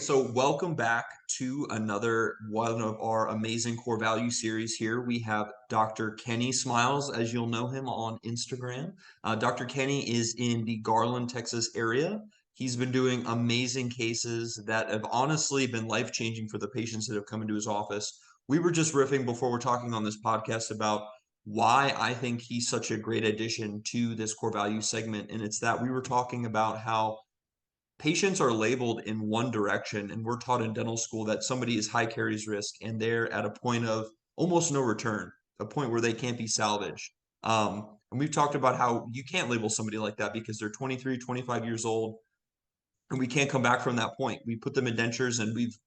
So welcome back to another one of our amazing core value series here. We have Dr. Kenny Smiles, as you'll know him on Instagram. Dr. Kenny is in the Garland, Texas area. He's been doing amazing cases that have honestly been life-changing for the patients that have come into his office. We were just riffing before we're talking on this podcast about why I think he's such a great addition to this core value segment. And it's that we were talking about how patients are labeled in one direction, and we're taught in dental school that somebody is high caries risk and they're at a point of almost no return, a point where they can't be salvaged. And we've talked about how you can't label somebody like that because they're 23, 25 years old, and we can't come back from that point. We put them in dentures and we've,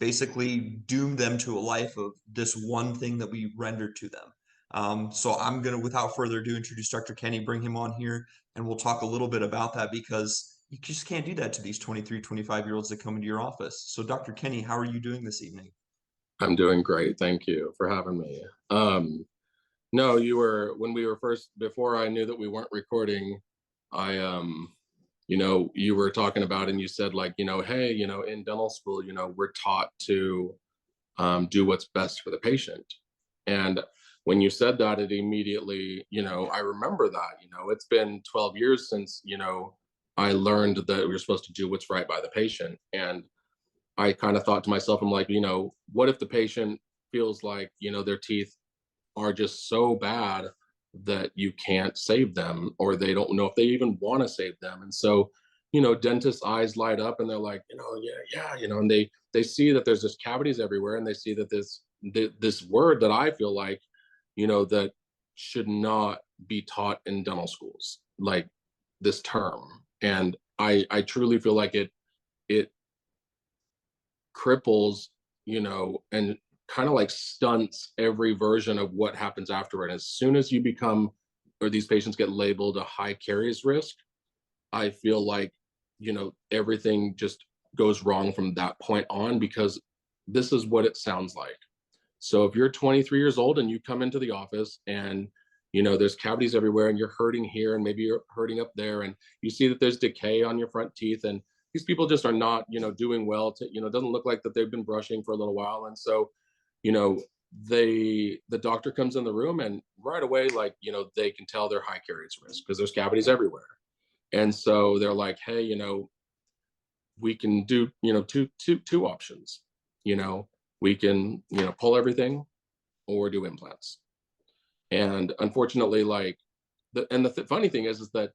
basically doomed them to a life of this one thing that we rendered to them. So I'm going to, without further ado, introduce Dr. Kenny, bring him on here, and we'll talk a little bit about that because you just can't do that to these 23, 25-year-olds that come into your office. So Dr. Kenny, how are you doing this evening? I'm doing great. Thank you for having me. No, when we were first, before I knew that we weren't recording, I, you were talking about, and you said like, hey, in dental school, we're taught to do what's best for the patient. And when you said that, it immediately, I remember that, it's been 12 years since, I learned that we're supposed to do what's right by the patient. And I kind of thought to myself, I'm like, what if the patient feels like, their teeth are just so bad that you can't save them, or they don't know if they even want to save them. And so, dentists' eyes light up and they're like, and they see that there's just cavities everywhere, and they see that this word that I feel like, that should not be taught in dental schools, like this term. And I truly feel like it cripples, and kind of like stunts every version of what happens afterward. As soon as you become, or these patients get labeled a high caries risk, I feel like, everything just goes wrong from that point on, because this is what it sounds like. So if you're 23 years old and you come into the office and, there's cavities everywhere and you're hurting here and maybe you're hurting up there, and you see that there's decay on your front teeth, and these people just are not, doing well to, it doesn't look like that they've been brushing for a little while. And so, the doctor comes in the room and right away, like, they can tell they're high caries risk because there's cavities everywhere. And so they're like, hey, we can do, two options. We can, pull everything or do implants. And unfortunately, like, the funny thing is that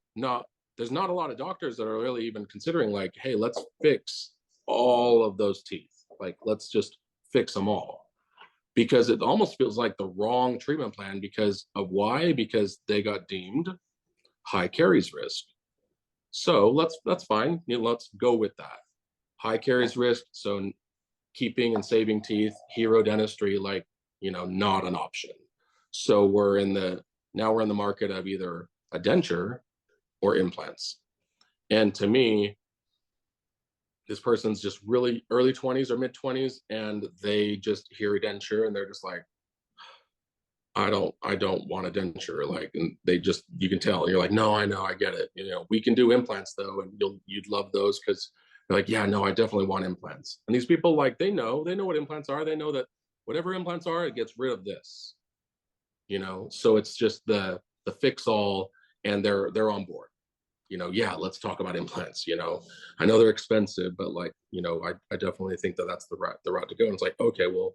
there's not a lot of doctors that are really even considering like, hey, let's fix all of those teeth. Like, let's just fix them all, because it almost feels like the wrong treatment plan because of why? Because they got deemed high caries risk. So that's fine. Let's go with that. High caries risk. So keeping and saving teeth, hero dentistry, like, not an option. So now we're in the market of either a denture or implants. And to me, this person's just really early 20s or mid 20s, and they just hear a denture and they're just like, I don't want a denture. Like, and you can tell, you're like, no, I know, I get it. We can do implants though, and you'd love those, because they're like, yeah, no, I definitely want implants. And these people, like, they know what implants are. They know that whatever implants are, it gets rid of this. So it's just the fix all, and they're on board. Yeah, let's talk about implants. I know they're expensive, but like, I definitely think that that's the route to go. And it's like, okay, well,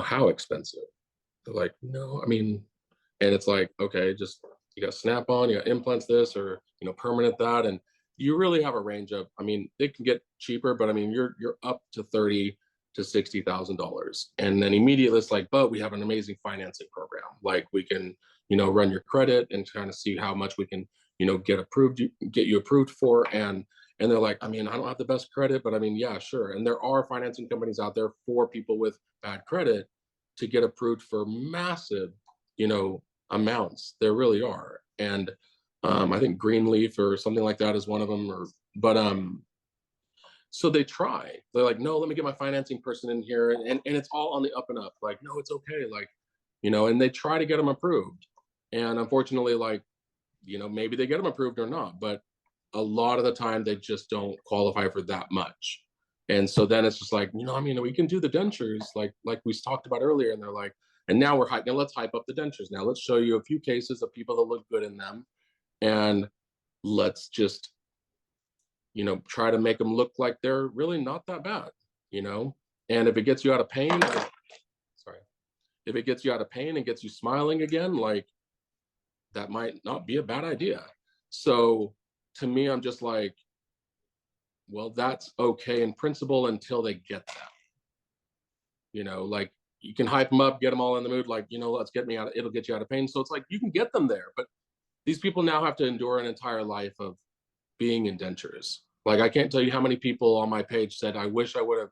how expensive? They're like, no, I mean, and it's like, okay, just, you got Snap-on, you got implants this, or, permanent that. And you really have a range of, I mean, it can get cheaper, but I mean, you're up to $30,000 to $60,000. And then immediately it's like, but we have an amazing financing program. Like, we can, run your credit and kind of see how much we can, get you approved for. And they're like, I mean, I don't have the best credit, but I mean, yeah, sure. And there are financing companies out there for people with bad credit to get approved for massive, amounts. There really are. And I think Greenleaf or something like that is one of them. So they try. They're like, no, let me get my financing person in here, and it's all on the up and up. Like, no, it's okay. Like, and they try to get them approved. And unfortunately, like, maybe they get them approved or not, but a lot of the time they just don't qualify for that much. And so then it's just like, I mean, we can do the dentures like we talked about earlier. And they're like, and now we're hyping, let's hype up the dentures. Now let's show you a few cases of people that look good in them. And let's just, try to make them look like they're really not that bad, you know? And if it gets you out of pain, sorry, if it gets you out of pain and gets you smiling again, like that might not be a bad idea. So to me, I'm just like, well, that's okay in principle until they get that. Like you can hype them up, get them all in the mood, like, let's get me out, it'll get you out of pain. So it's like you can get them there, but these people now have to endure an entire life of being in dentures. Like I can't tell you how many people on my page said, I wish I would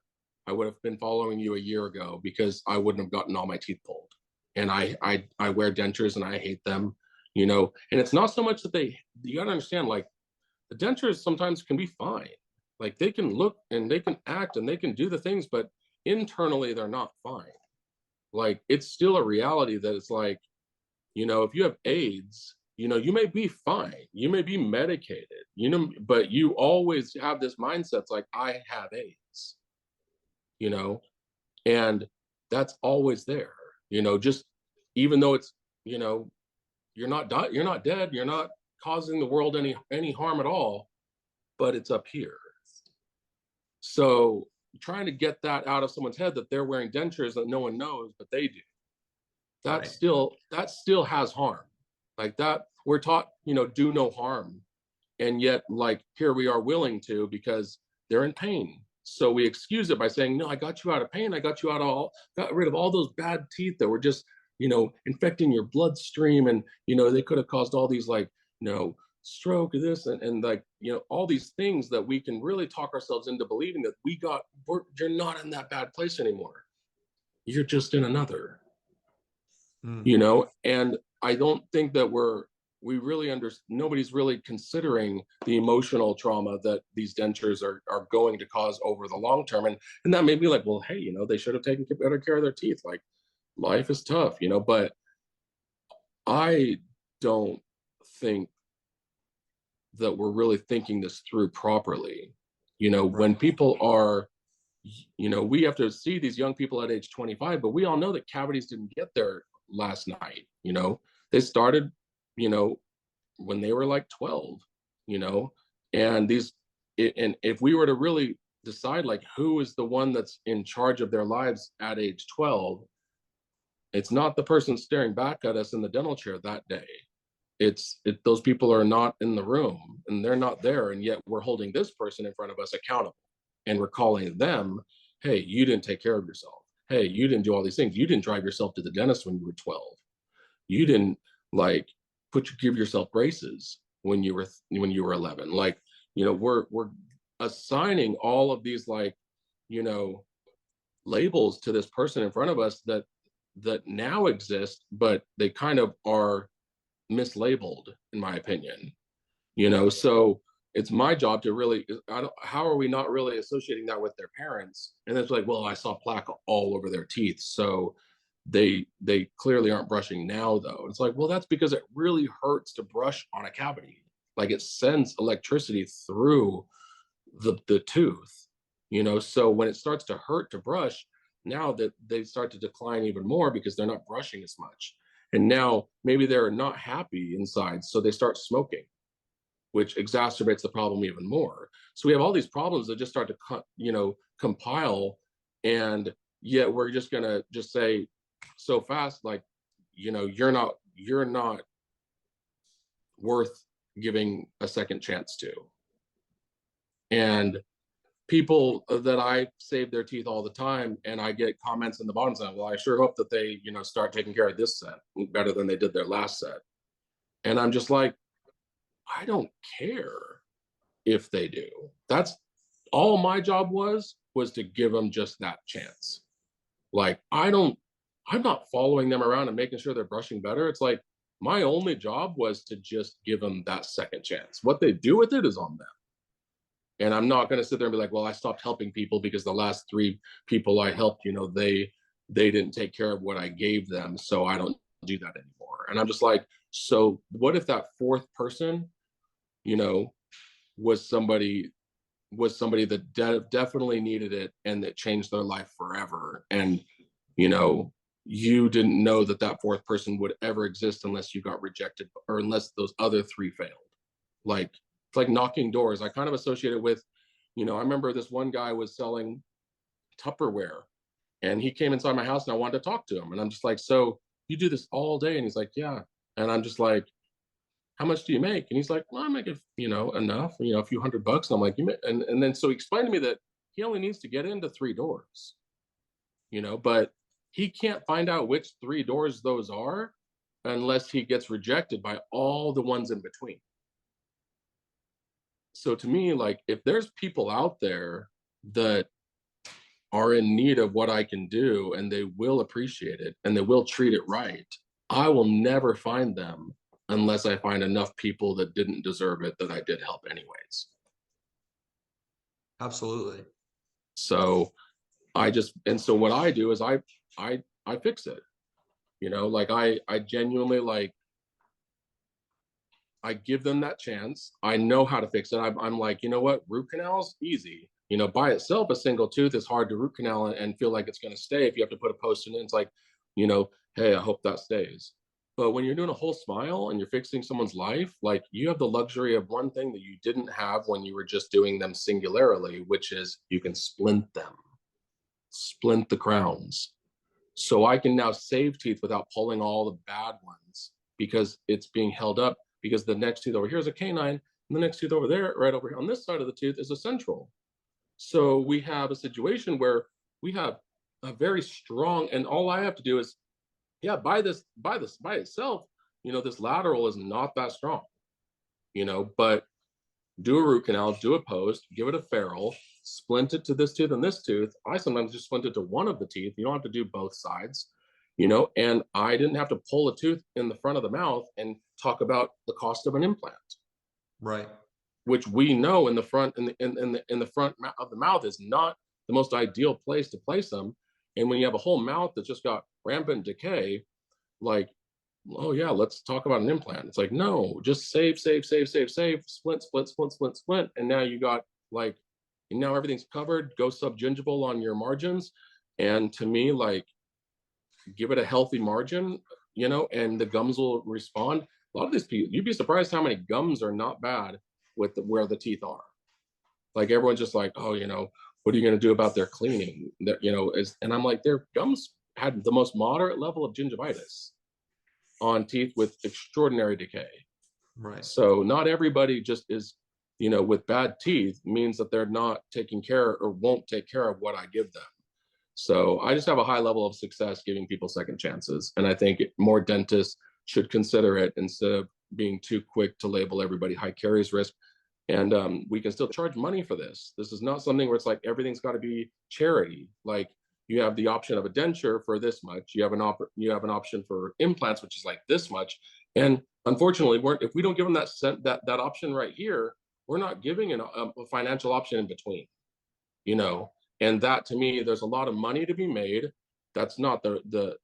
have been following you a year ago because I wouldn't have gotten all my teeth pulled. And I wear dentures and I hate them, and it's not so much that you gotta understand, like the dentures sometimes can be fine. Like they can look and they can act and they can do the things, but internally they're not fine. Like it's still a reality that it's like, if you have AIDS, you may be fine, you may be medicated, but you always have this mindset. It's like, I have AIDS, you know, and that's always there, just even though it's, you're not dead, you're not causing the world any harm at all, but it's up here. So trying to get that out of someone's head that they're wearing dentures that no one knows, but they do. Right. That still has harm. Like that, we're taught, do no harm. And yet, like, here we are willing to because they're in pain. So we excuse it by saying, no, I got you out of pain. I got rid of all those bad teeth that were just, infecting your bloodstream. And, they could have caused all these like, stroke of this and like, all these things that we can really talk ourselves into believing that you're not in that bad place anymore. You're just in another, Mm. and I don't think that nobody's really considering the emotional trauma that these dentures are going to cause over the long term. And that made me like, well, hey, they should have taken better care of their teeth. Like life is tough, but I don't think that we're really thinking this through properly. Right. When people are, we have to see these young people at age 25, but we all know that cavities didn't get there last night. They started, you know, when they were like 12, you know, and and if we were to really decide like who is the one that's in charge of their lives at age 12, it's not the person staring back at us in the dental chair that day. Those people are not in the room and they're not there, and yet we're holding this person in front of us accountable, and we're calling them, hey, you didn't take care of yourself, hey, you didn't do all these things, you didn't drive yourself to the dentist when you were 12, you didn't like give yourself braces when you were 11. Like, we're assigning all of these like, you know labels to this person in front of us that now exist, but they kind of are mislabeled, in my opinion. So it's my job to really, how are we not really associating that with their parents? And it's like, well, I saw plaque all over their teeth, so they clearly aren't brushing now, though. It's like, well, that's because it really hurts to brush on a cavity. Like it sends electricity through the tooth, so when it starts to hurt to brush, now that they start to decline even more because they're not brushing as much. And now maybe they're not happy inside, so they start smoking, which exacerbates the problem even more. So we have all these problems that just start to compile, and yet we're just gonna just say so fast, like, you're not worth giving a second chance to. And people that I save their teeth all the time, and I get comments in the bottom saying, well, I sure hope that they, start taking care of this set better than they did their last set. And I'm just like, I don't care if they do. That's all my job was to give them just that chance. Like, I'm not following them around and making sure they're brushing better. It's like my only job was to just give them that second chance. What they do with it is on them. And I'm not going to sit there and be like, well, I stopped helping people because the last 3 people I helped, they didn't take care of what I gave them, so I don't do that anymore. And I'm just like, so what if that 4th person, was somebody was somebody that definitely needed it and that changed their life forever. And, you know, you didn't know that that fourth person would ever exist unless you got rejected or unless those other three failed. Like, it's like knocking doors. I kind of associate it with, I remember this one guy was selling Tupperware and he came inside my house and I wanted to talk to him. And I'm just like, so you do this all day? And he's like, yeah. And I'm just like, how much do you make? And he's like, well, I make it, enough, a few $100. And I'm like, and then so he explained to me that he only needs to get into three doors, but he can't find out which three doors those are unless he gets rejected by all the ones in between. So to me, like, if there's people out there that are in need of what I can do and they will appreciate it and they will treat it right, I will never find them unless I find enough people that didn't deserve it that I did help anyways. Absolutely. So so what I do is I fix it. Like I genuinely, like, I give them that chance. I know how to fix it. I'm like, you know what? Root canals, easy. By itself, a single tooth is hard to root canal and feel like it's going to stay. If you have to put a post in it, it's like, hey, I hope that stays. But when you're doing a whole smile and you're fixing someone's life, like, you have the luxury of one thing that you didn't have when you were just doing them singularly, which is you can splint them, splint the crowns. So I can now save teeth without pulling all the bad ones because it's being held up, because the next tooth over here is a canine and the next tooth over there, right over here on this side of the tooth, is a central. So we have a situation where we have a very strong, and all I have to do is, yeah, by itself, this lateral is not that strong, but do a root canal, do a post, give it a ferrule, splint it to this tooth and this tooth. I sometimes just splint it to one of the teeth. You don't have to do both sides, and I didn't have to pull a tooth in the front of the mouth and talk about the cost of an implant. Right. Which we know in the front in the front of the mouth is not the most ideal place to place them. And when you have a whole mouth that's just got rampant decay, like, oh yeah, let's talk about an implant. It's like, no, just save, splint, and now you got, like, and now everything's covered. Go subgingival on your margins, and to me, like, give it a healthy margin, and the gums will respond. A lot of these people, you'd be surprised how many gums are not bad with where the teeth are. Like, everyone's just like, oh, what are you going to do about their cleaning? That, and I'm like, their gums had the most moderate level of gingivitis on teeth with extraordinary decay. Right. So not everybody just is, with bad teeth means that they're not taking care or won't take care of what I give them. So I just have a high level of success giving people second chances. And I think more dentists should consider it instead of being too quick to label everybody high caries risk. And we can still charge money for this. This is not something where it's like everything's got to be charity. Like, you have the option of a denture for this much. You have an option for implants, which is like this much. And unfortunately, if we don't give them that option right here, we're not giving a financial option in between. And that, to me, there's a lot of money to be made. That's not the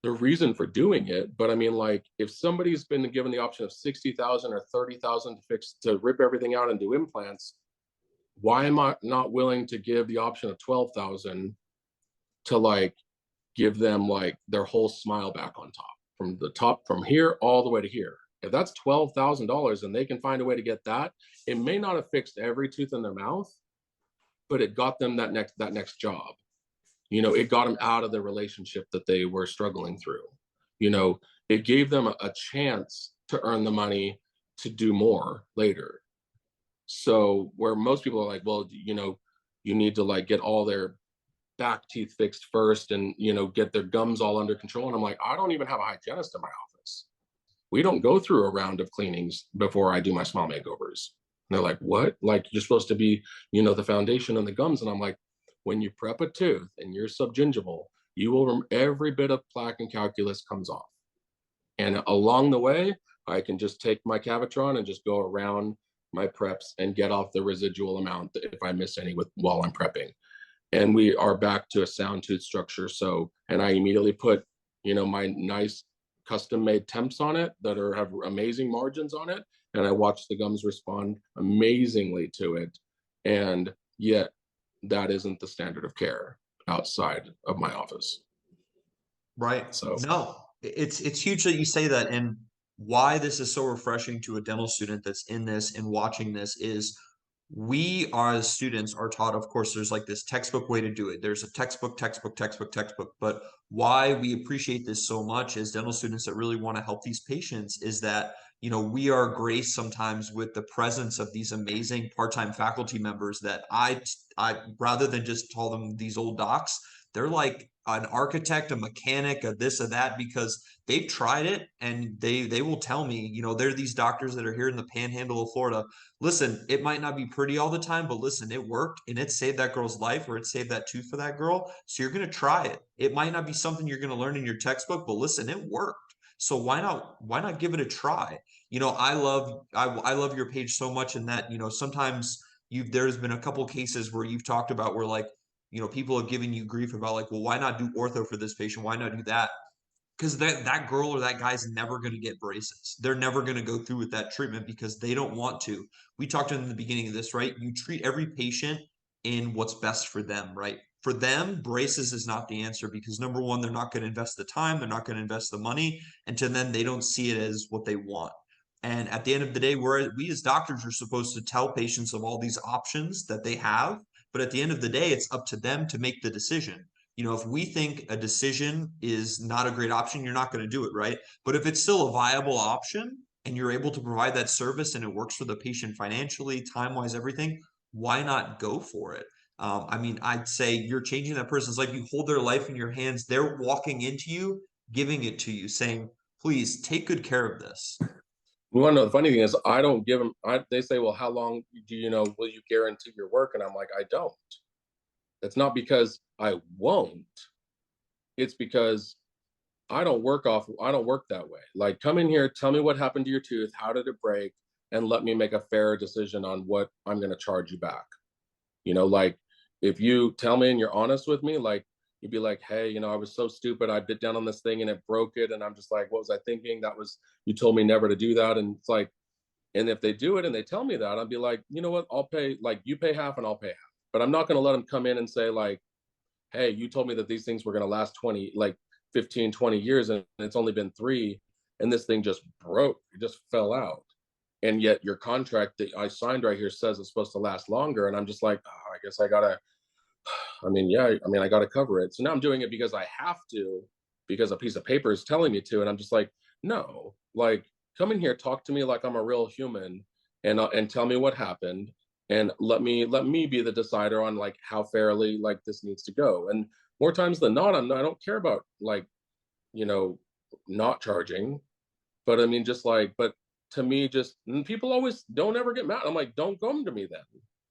reason for doing it. But I mean, like, if somebody's been given the option of 60,000 or 30,000 to rip everything out and do implants, why am I not willing to give the option of 12,000 to, like, give them, like, their whole smile back on top from here all the way to here? If that's $12,000 and they can find a way to get that, it may not have fixed every tooth in their mouth, but it got them that next job. It got them out of the relationship that they were struggling through. It gave them a chance to earn the money to do more later. So where most people are like, well, you need to, like, get all their back teeth fixed first and, get their gums all under control. And I'm like, I don't even have a hygienist in my office. We don't go through a round of cleanings before I do my smile makeovers. And they're like, what? Like, you're supposed to be, the foundation and the gums. And I'm like, when you prep a tooth and you're subgingival, every bit of plaque and calculus comes off. And along the way, I can just take my Cavitron and just go around my preps and get off the residual amount if I miss any while I'm prepping. And we are back to a sound tooth structure. So, and I immediately put, my nice custom made temps on it that have amazing margins on it, and I watch the gums respond amazingly to it. And yet that isn't the standard of care outside of my office. Right. So No, it's huge that you say that. And why this is so refreshing to a dental student that's in this and watching this is we are as students are taught, of course, there's like this textbook way to do it. There's a textbook, textbook, textbook, textbook. But why we appreciate this so much as dental students that really want to help these patients is that, we are graced sometimes with the presence of these amazing part-time faculty members that I rather than just call them these old docs, they're like an architect, a mechanic, a this, or that, because they've tried it and they will tell me, there are these doctors that are here in the panhandle of Florida. Listen, it might not be pretty all the time, but listen, it worked and it saved that girl's life or it saved that tooth for that girl. So you're going to try it. It might not be something you're going to learn in your textbook, but listen, it worked. So why not give it a try? I love your page so much in that, sometimes there's been a couple cases where you've talked about where like, people have given you grief about like, well, why not do ortho for this patient? Why not do that? Because that girl or that guy's never going to get braces. They're never going to go through with that treatment because they don't want to. We talked in the beginning of this, right? You treat every patient in what's best for them, right? For them, braces is not the answer because number one, they're not going to invest the time, they're not going to invest the money, and to them, they don't see it as what they want. And at the end of the day, we as doctors are supposed to tell patients of all these options that they have. But at the end of the day, it's up to them to make the decision. If we think a decision is not a great option, you're not going to do it, right? But if it's still a viable option and you're able to provide that service and it works for the patient financially, time-wise, everything, why not go for it? I mean, I'd say you're changing that person's life. You hold their life in your hands. They're walking into you, giving it to you, saying, please take good care of this. you want to know the funny thing is I don't give them. They say, well, how long do you know will you guarantee your work? And I'm like, I don't. It's not because I won't. It's because I don't work that way. Like, come in here, tell me what happened to your tooth, how did it break, and let me make a fair decision on what I'm going to charge you back. Like, if you tell me and you're honest with me, like, you'd be like, hey, I was so stupid. I bit down on this thing and it broke it. And I'm just like, what was I thinking? You told me never to do that. And it's like, and if they do it and they tell me that, I'd be like, you know what? I'll pay, like, you pay half and I'll pay half. But I'm not going to let them come in and say, like, hey, you told me that these things were going to last 20, like 15, 20 years, and it's only been 3, and this thing just broke. It just fell out. And yet your contract that I signed right here says it's supposed to last longer. And I'm just like, oh, I guess I gotta, I gotta cover it. So now I'm doing it because I have to, because a piece of paper is telling me to. And I'm just like, no, like, come in here, talk to me like I'm a real human, and tell me what happened, and let me be the decider on like how fairly like this needs to go. And more times than not, I don't care about like, you know, not charging, but I mean, just like, but to me, just people always don't ever get mad. I'm like, don't come to me then.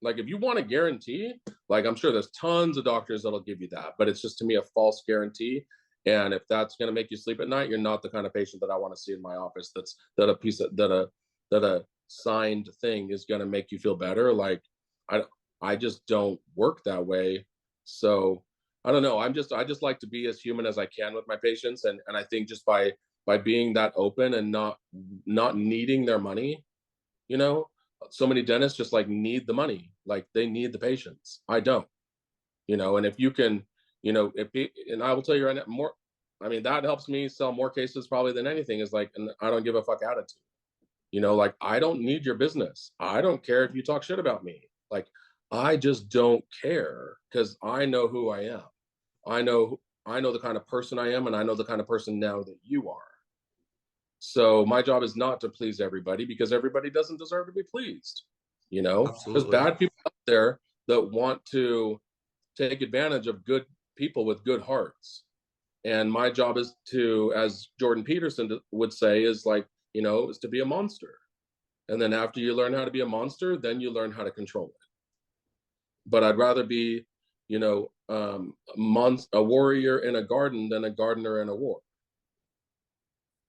Like, if you want a guarantee, like, I'm sure there's tons of doctors that'll give you that, but it's just to me a false guarantee. And if that's going to make you sleep at night, you're not the kind of patient that I want to see in my office. That a piece of that a signed thing is going to make you feel better. Like, I I just don't work that way. So I don't know. I just like to be as human as I can with my patients, and I think just by being that open and not needing their money, you know, so many dentists just like need the money, like they need the patients. I don't, and if you can, and I will tell you right now, more, I mean, that helps me sell more cases probably than anything is like, and I don't give a fuck attitude, like I don't need your business. I don't care if you talk shit about me. Like, I just don't care because I know who I am. I know, I know the kind of person I am, and I know the kind of person now that you are. So my job is not to please everybody because everybody doesn't deserve to be pleased. There's Absolutely. bad people out there that want to take advantage of good people with good hearts. And my job is to, as Jordan Peterson would say, is like, is to be a monster. And then after you learn how to be a monster, then you learn how to control it. But I'd rather be, a warrior in a garden than a gardener in a war.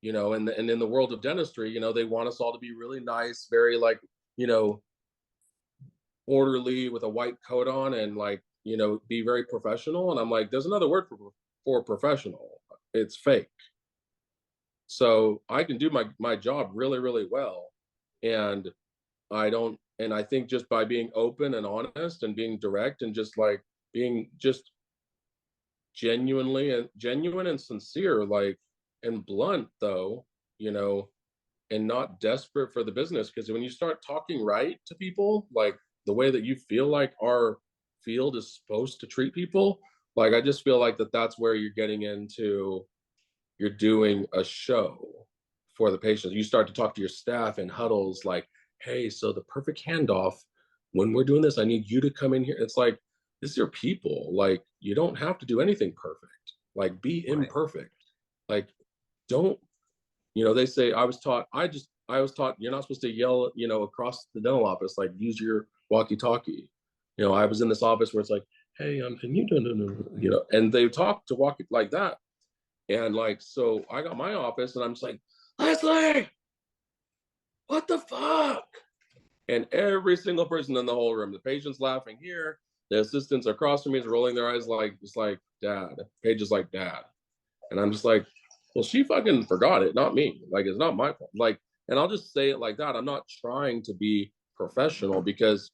And in the world of dentistry, they want us all to be really nice, very like, you know, orderly with a white coat on and like, be very professional. And I'm like, there's another word for professional. It's fake. So I can do my job really, really well. And and I think just by being open and honest and being direct and just like being just genuine and sincere, like, and blunt though, you know, and not desperate for the business. Because when you start talking right to people, like the way that you feel like our field is supposed to treat people, like I just feel like that's where you're getting into, you're doing a show for the patients. You start to talk to your staff in huddles like, hey, so the perfect handoff, when we're doing this, I need you to come in here. It's like, this is your people. Like, you don't have to do anything perfect. Like, be Right. imperfect. Like, don't, you know, they say, I was taught you're not supposed to yell, you know, across the dental office, like use your walkie-talkie. You know, I was in this office where it's like, hey, can you do, you know, and they talk to walkie like that. And like, so I got my office and I'm just like, Leslie, what the fuck? And every single person in the whole room, the patient's laughing here, the assistants across from me is rolling their eyes like, just like, dad. Paige is like, dad. And I'm just like, well, she fucking forgot it, not me. Like, it's not my fault. Like, and I'll just say it like that. I'm not trying to be professional because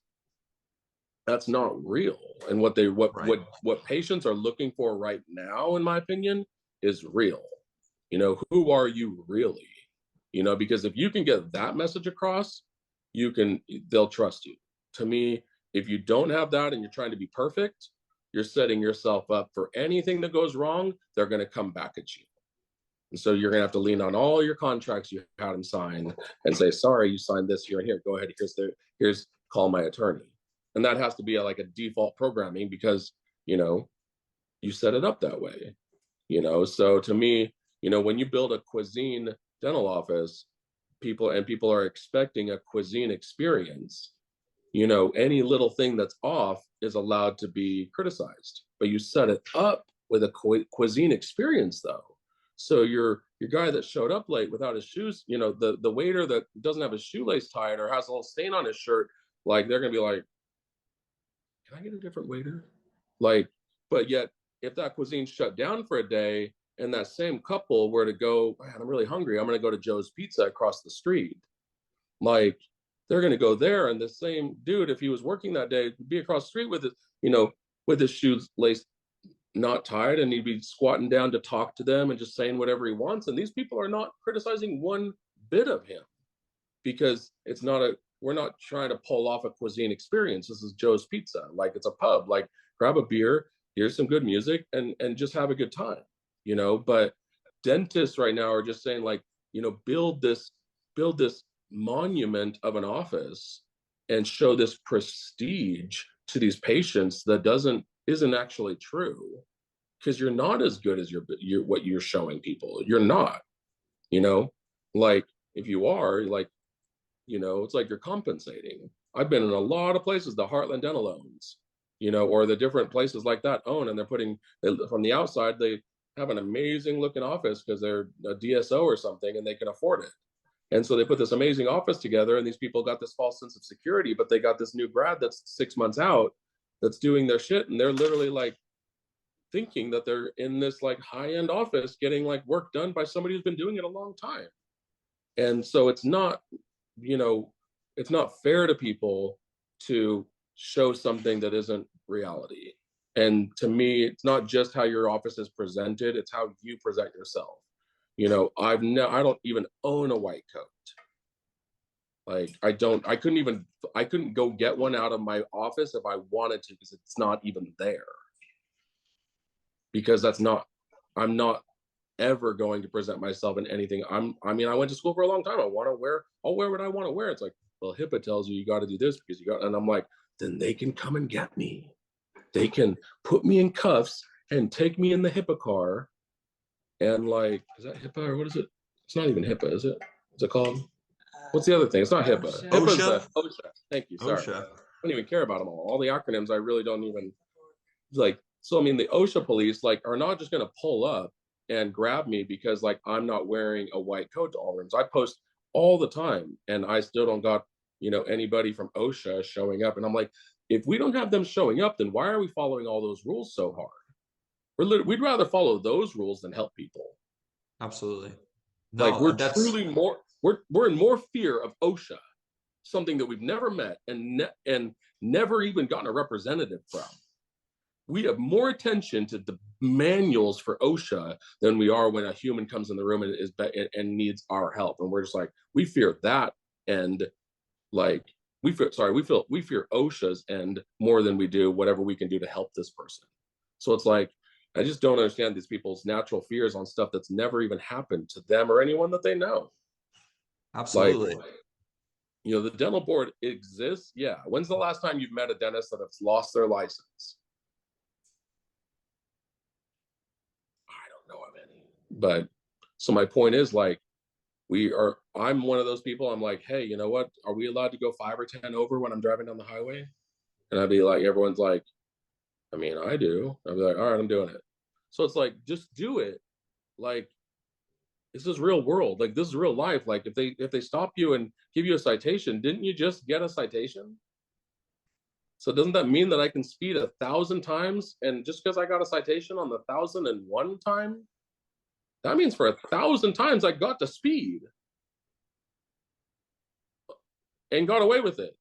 that's not real. And Right. what patients are looking for right now, in my opinion, is real. You know, who are you really? You know, because if you can get that message across, you can they'll trust you. To me, if you don't have that and you're trying to be perfect, you're setting yourself up for anything that goes wrong, they're going to come back at you. And so you're going to have to lean on all your contracts you had them sign and say, sorry, you signed this here and here. Go ahead. Here's call my attorney. And that has to be like a default programming because, you know, you set it up that way, you know? So to me, you know, when you build a cuisine dental office, people are expecting a cuisine experience, you know, any little thing that's off is allowed to be criticized, but you set it up with a cuisine experience though. So your guy that showed up late without his shoes, you know, the waiter that doesn't have his shoelace tied or has a little stain on his shirt, like they're gonna be like, can I get a different waiter? Like, but yet if that cuisine shut down for a day and that same couple were to go, man, I'm really hungry, I'm gonna go to Joe's Pizza across the street, like they're going to go there, and the same dude, if he was working that day, would be across the street with his, you know, with his shoes laced not tied, and he'd be squatting down to talk to them and just saying whatever he wants. And these people are not criticizing one bit of him because it's not a we're not trying to pull off a cuisine experience. This is Joe's Pizza, like it's a pub. Like grab a beer, here's some good music, and just have a good time, you know. But dentists right now are just saying like, you know, build this monument of an office and show this prestige to these patients that doesn't isn't actually true because you're not as good as your what you're showing people. You're not, you know, like if you are like, you know, it's like you're compensating. I've been in a lot of places the Heartland Dental owns, you know, or the different places like that own, and they're putting from the outside they have an amazing looking office because they're a DSO or something and they can afford it. And so they put this amazing office together, and these people got this false sense of security, but they got this new grad that's 6 months out that's doing their shit, and they're literally like thinking that they're in this like high end office getting like work done by somebody who's been doing it a long time. And so it's not, you know, it's not fair to people to show something that isn't reality. And to me, it's not just how your office is presented, it's how you present yourself. You know, I don't even own a white coat. Like I couldn't go get one out of my office if I wanted to because it's not even there. Because I'm not ever going to present myself in anything. I mean, I went to school for a long time. I'll wear what I want to wear. It's like, well, HIPAA tells you got to do this because you got, and I'm like, then they can come and get me. They can put me in cuffs and take me in the HIPAA car. And like, is that HIPAA or what is it? It's not even HIPAA, is it? What's it called? What's the other thing? It's not HIPAA. HIPAA is OSHA. the OSHA. Thank you. Sorry. OSHA. I don't even care about them all. All the acronyms, I really don't even like. So I mean, the OSHA police like are not just going to pull up and grab me because like I'm not wearing a white coat to all rooms. I post all the time, and I still don't got, you know, anybody from OSHA showing up. And I'm like, if we don't have them showing up, then why are we following all those rules so hard? We'd rather follow those rules than help people. Absolutely. Like No, we're that's truly more we're in more fear of OSHA, something that we've never met and never even gotten a representative from. We have more attention to the manuals for OSHA than we are when a human comes in the room and and needs our help. And we're just like, we fear that, and like we fear OSHA's end more than we do whatever we can do to help this person. So it's like, I just don't understand these people's natural fears on stuff that's never even happened to them or anyone that they know. Like, absolutely. the dental board exists. Yeah. When's the last time you've met a dentist that has lost their license? I don't know of any. But so my point is, like, I'm one of those people. I'm like, hey, you know what? Are we allowed to go 5 or 10 over when I'm driving down the highway? And I'd be like, everyone's like, I mean, I do. I'd be like, all right, I'm doing it. So it's like, just do it. Like, this is real world. Like, this is real life. Like, if they stop you and give you a citation, didn't you just get a citation? So doesn't that mean that I can speed 1,000 times? And just because I got a citation on the 1,001 time, that means for 1,000 times I got to speed and got away with it.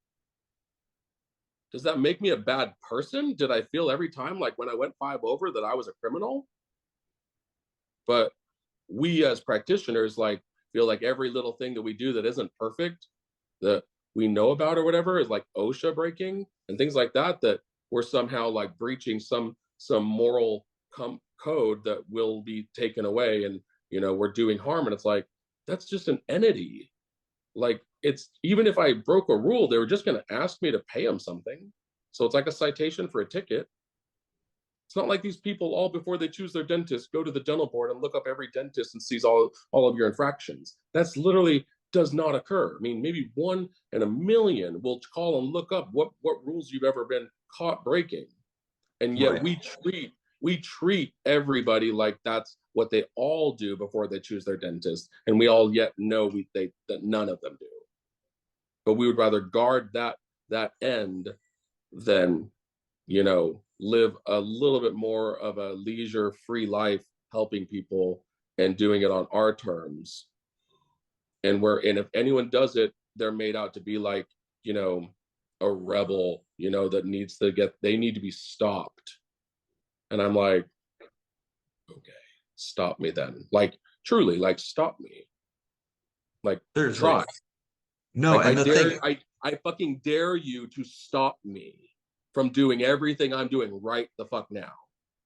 Does that make me a bad person? Did I feel every time, like when I went 5 over, that I was a criminal? But we as practitioners, like, feel like every little thing that we do that isn't perfect, that we know about or whatever, is like OSHA breaking and things like that, that we're somehow like breaching some moral code that will be taken away, and we're doing harm. And it's like, that's just an entity. Like, it's, even if I broke a rule, they were just going to ask me to pay them something. So it's like a citation for a ticket. It's not like these people, all before they choose their dentist, go to the dental board and look up every dentist and sees all of your infractions. That's literally does not occur. I mean, maybe 1 in 1 million will call and look up what rules you've ever been caught breaking. And yet Right. we treat everybody like that's what they all do before they choose their dentist, and we all yet know that none of them do. But we would rather guard that end than live a little bit more of a leisure free life, helping people and doing it on our terms. And if anyone does it, they're made out to be like, a rebel, that they need to be stopped. And I'm like, okay, stop me then. Like, truly, like, stop me. Like, Seriously. try. No, Like, I and the dare, thing, I fucking dare you to stop me from doing everything I'm doing right the fuck now.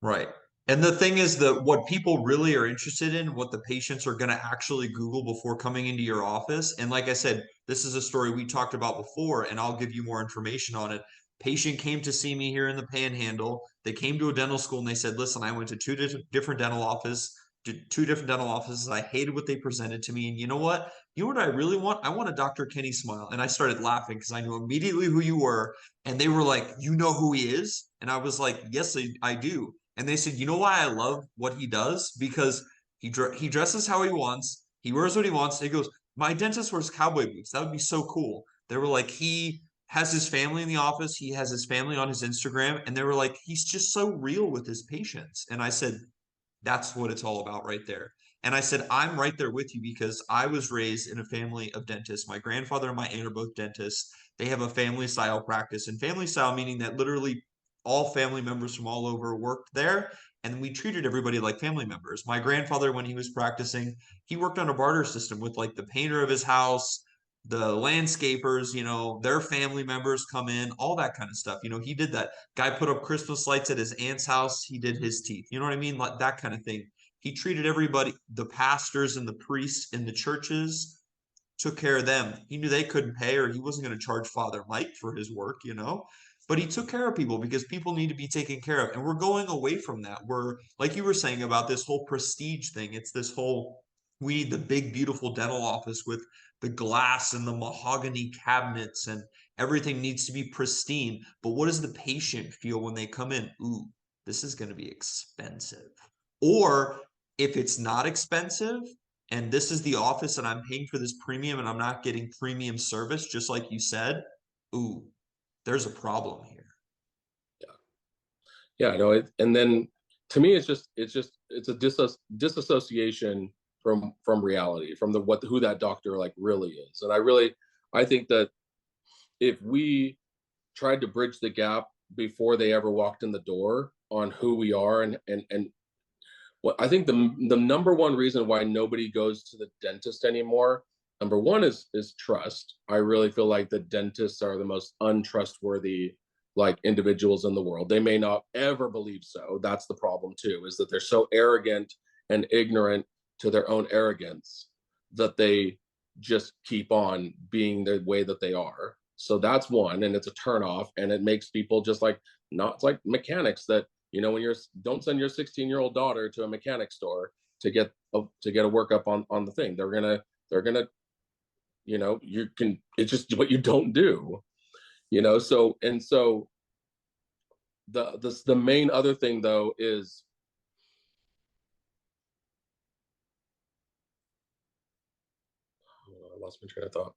right. And the thing is that what people really are interested in, what the patients are going to actually Google before coming into your office. And like I said, this is a story we talked about before, and I'll give you more information on it. Patient came to see me here in the Panhandle. They came to a dental school and they said, listen, I went to different dental office, two different dental offices. I hated what they presented to me. And you know what? You know what I really want? I want a Dr. Kenny smile. And I started laughing because I knew immediately who you were. And they were like, you know who he is? And I was like, yes, I do. And they said, you know why I love what he does? Because he dresses how he wants. He wears what he wants. He goes, my dentist wears cowboy boots. That would be so cool. They were like, he has his family in the office. He has his family on his Instagram. And they were like, he's just so real with his patients. And I said, that's what it's all about right there. And I said, I'm right there with you because I was raised in a family of dentists. My grandfather and my aunt are both dentists. They have a family style practice, and family style meaning that literally all family members from all over worked there. And we treated everybody like family members. My grandfather, when he was practicing, he worked on a barter system with like the painter of his house, the landscapers, their family members come in, all that kind of stuff. He did that. Guy put up Christmas lights at his aunt's house. He did his teeth. You know what I mean? Like that kind of thing. He treated everybody, the pastors and the priests in the churches, took care of them. He knew they couldn't pay, or he wasn't going to charge Father Mike for his work. But he took care of people because people need to be taken care of. And we're going away from that. We're, like you were saying about this whole prestige thing, it's this whole, we need the big, beautiful dental office with the glass and the mahogany cabinets, and everything needs to be pristine. But what does the patient feel when they come in? Ooh, this is going to be expensive. Or if it's not expensive, and this is the office and I'm paying for this premium and I'm not getting premium service, just like you said, ooh, there's a problem here. Yeah, no, and then to me, it's a disassociation from reality, from the what who that doctor like really is. And I think that if we tried to bridge the gap before they ever walked in the door on who we are, and what I think the number one reason why nobody goes to the dentist anymore, number one is trust. I really feel like the dentists are the most untrustworthy like individuals in the world. They may not ever believe so. That's the problem too, is that they're so arrogant and ignorant to their own arrogance that they just keep on being the way that they are. So that's one, and it's a turnoff, and it makes people just like not, it's like mechanics that, you know, when you're, don't send your 16-year-old daughter to a mechanic store to get a workup on the thing. They're gonna, you know, you can, it's just what you don't do, you know. So and so the main other thing though is, oh, I lost my train of thought.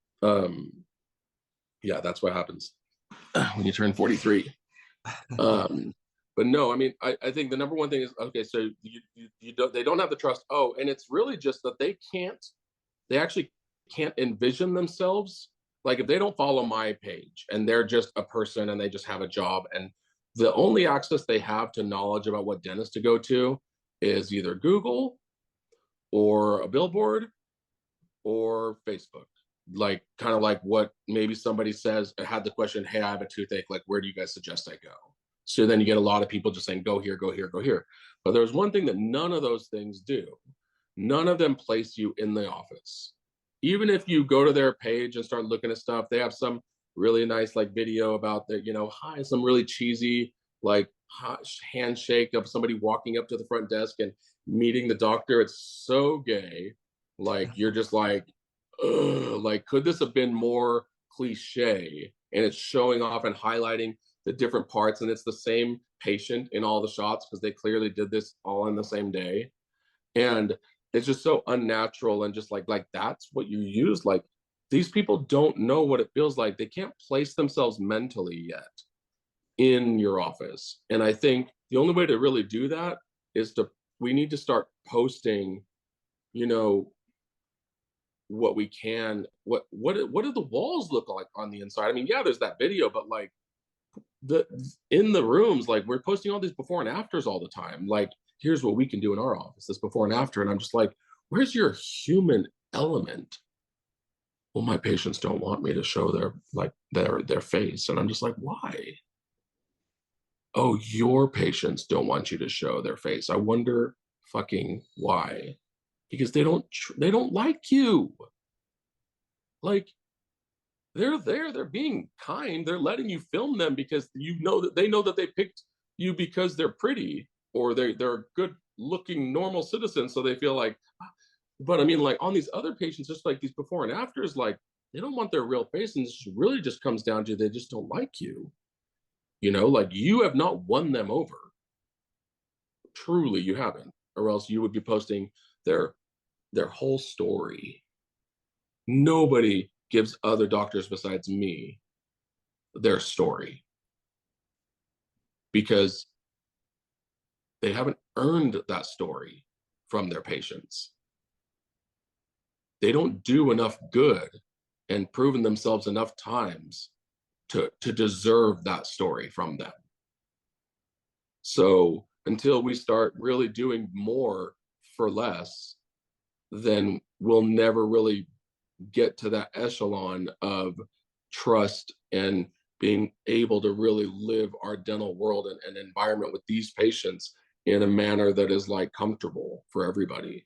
Yeah, that's what happens when you turn 43. Um, but no, I mean, I think the number one thing is, okay, so you don't, they don't have the trust. Oh, and it's really just that they actually can't envision themselves. Like if they don't follow my page and they're just a person and they just have a job, and the only access they have to knowledge about what dentist to go to is either Google or a billboard or Facebook. Like kind of like what maybe somebody says, had the question, hey, I have a toothache, like where do you guys suggest I go? So then you get a lot of people just saying, go here, go here, go here. But there's one thing that none of those things do. None of them place you in the office. Even if you go to their page and start looking at stuff, they have some really nice like video about their, you know, hi, some really cheesy like handshake of somebody walking up to the front desk and meeting the doctor. It's so gay. Like you're just like, ugh, like could this have been more cliche? And it's showing off and highlighting the different parts, and it's the same patient in all the shots because they clearly did this all in the same day. And it's just so unnatural, and just like that's what you use. Like these people don't know what it feels like. They can't place themselves mentally yet in your office. And I think the only way to really do that is to, we need to start posting, you know, what we can, what do the walls look like on the inside? I mean, yeah, there's that video, but like the in the rooms, like we're posting all these before and afters all the time. Like, here's what we can do in our office, this before and after. And I'm just like, where's your human element? Well, my patients don't want me to show their like their face. And I'm just like, why? Oh, your patients don't want you to show their face. I wonder fucking why. Because they don't like you. Like they're there, they're being kind, they're letting you film them because you know that they know that they picked you because they're pretty, or they're good looking normal citizens, so they feel like, "Ah." But I mean, like on these other patients, just like these before and afters, like they don't want their real face, and this really just comes down to they just don't like you. You know, like you have not won them over. Truly, you haven't, or else you would be posting their their whole story. Nobody gives other doctors besides me their story because they haven't earned that story from their patients. They don't do enough good and proven themselves enough times to deserve that story from them. So until we start really doing more for less, then we'll never really get to that echelon of trust and being able to really live our dental world and environment with these patients in a manner that is like comfortable for everybody.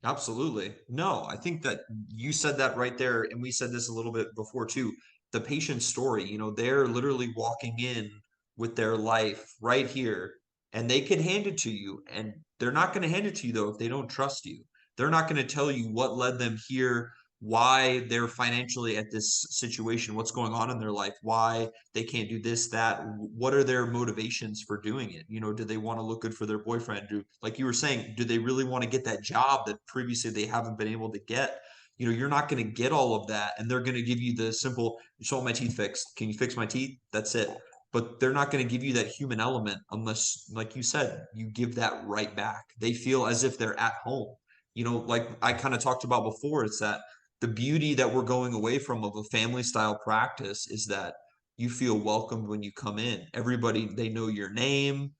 Absolutely. No, I think that you said that right there, and we said this a little bit before too. The patient story, you know, they're literally walking in with their life right here, and they can hand it to you. And they're not going to hand it to you though if they don't trust you. They're not going to tell you what led them here, why they're financially at this situation, what's going on in their life, why they can't do this, that, what are their motivations for doing it? You know, do they want to look good for their boyfriend? Do, like you were saying, do they really want to get that job that previously they haven't been able to get? You know, you're not going to get all of that, and they're going to give you the simple, you just want my teeth fixed. Can you fix my teeth? That's it. but they're not going to give you that human element unless, like you said, you give that right back. They feel as if they're at home. Like I kind of talked about before, it's that the beauty that we're going away from of a family style practice is that you feel welcomed when you come in. Everybody, they know your name.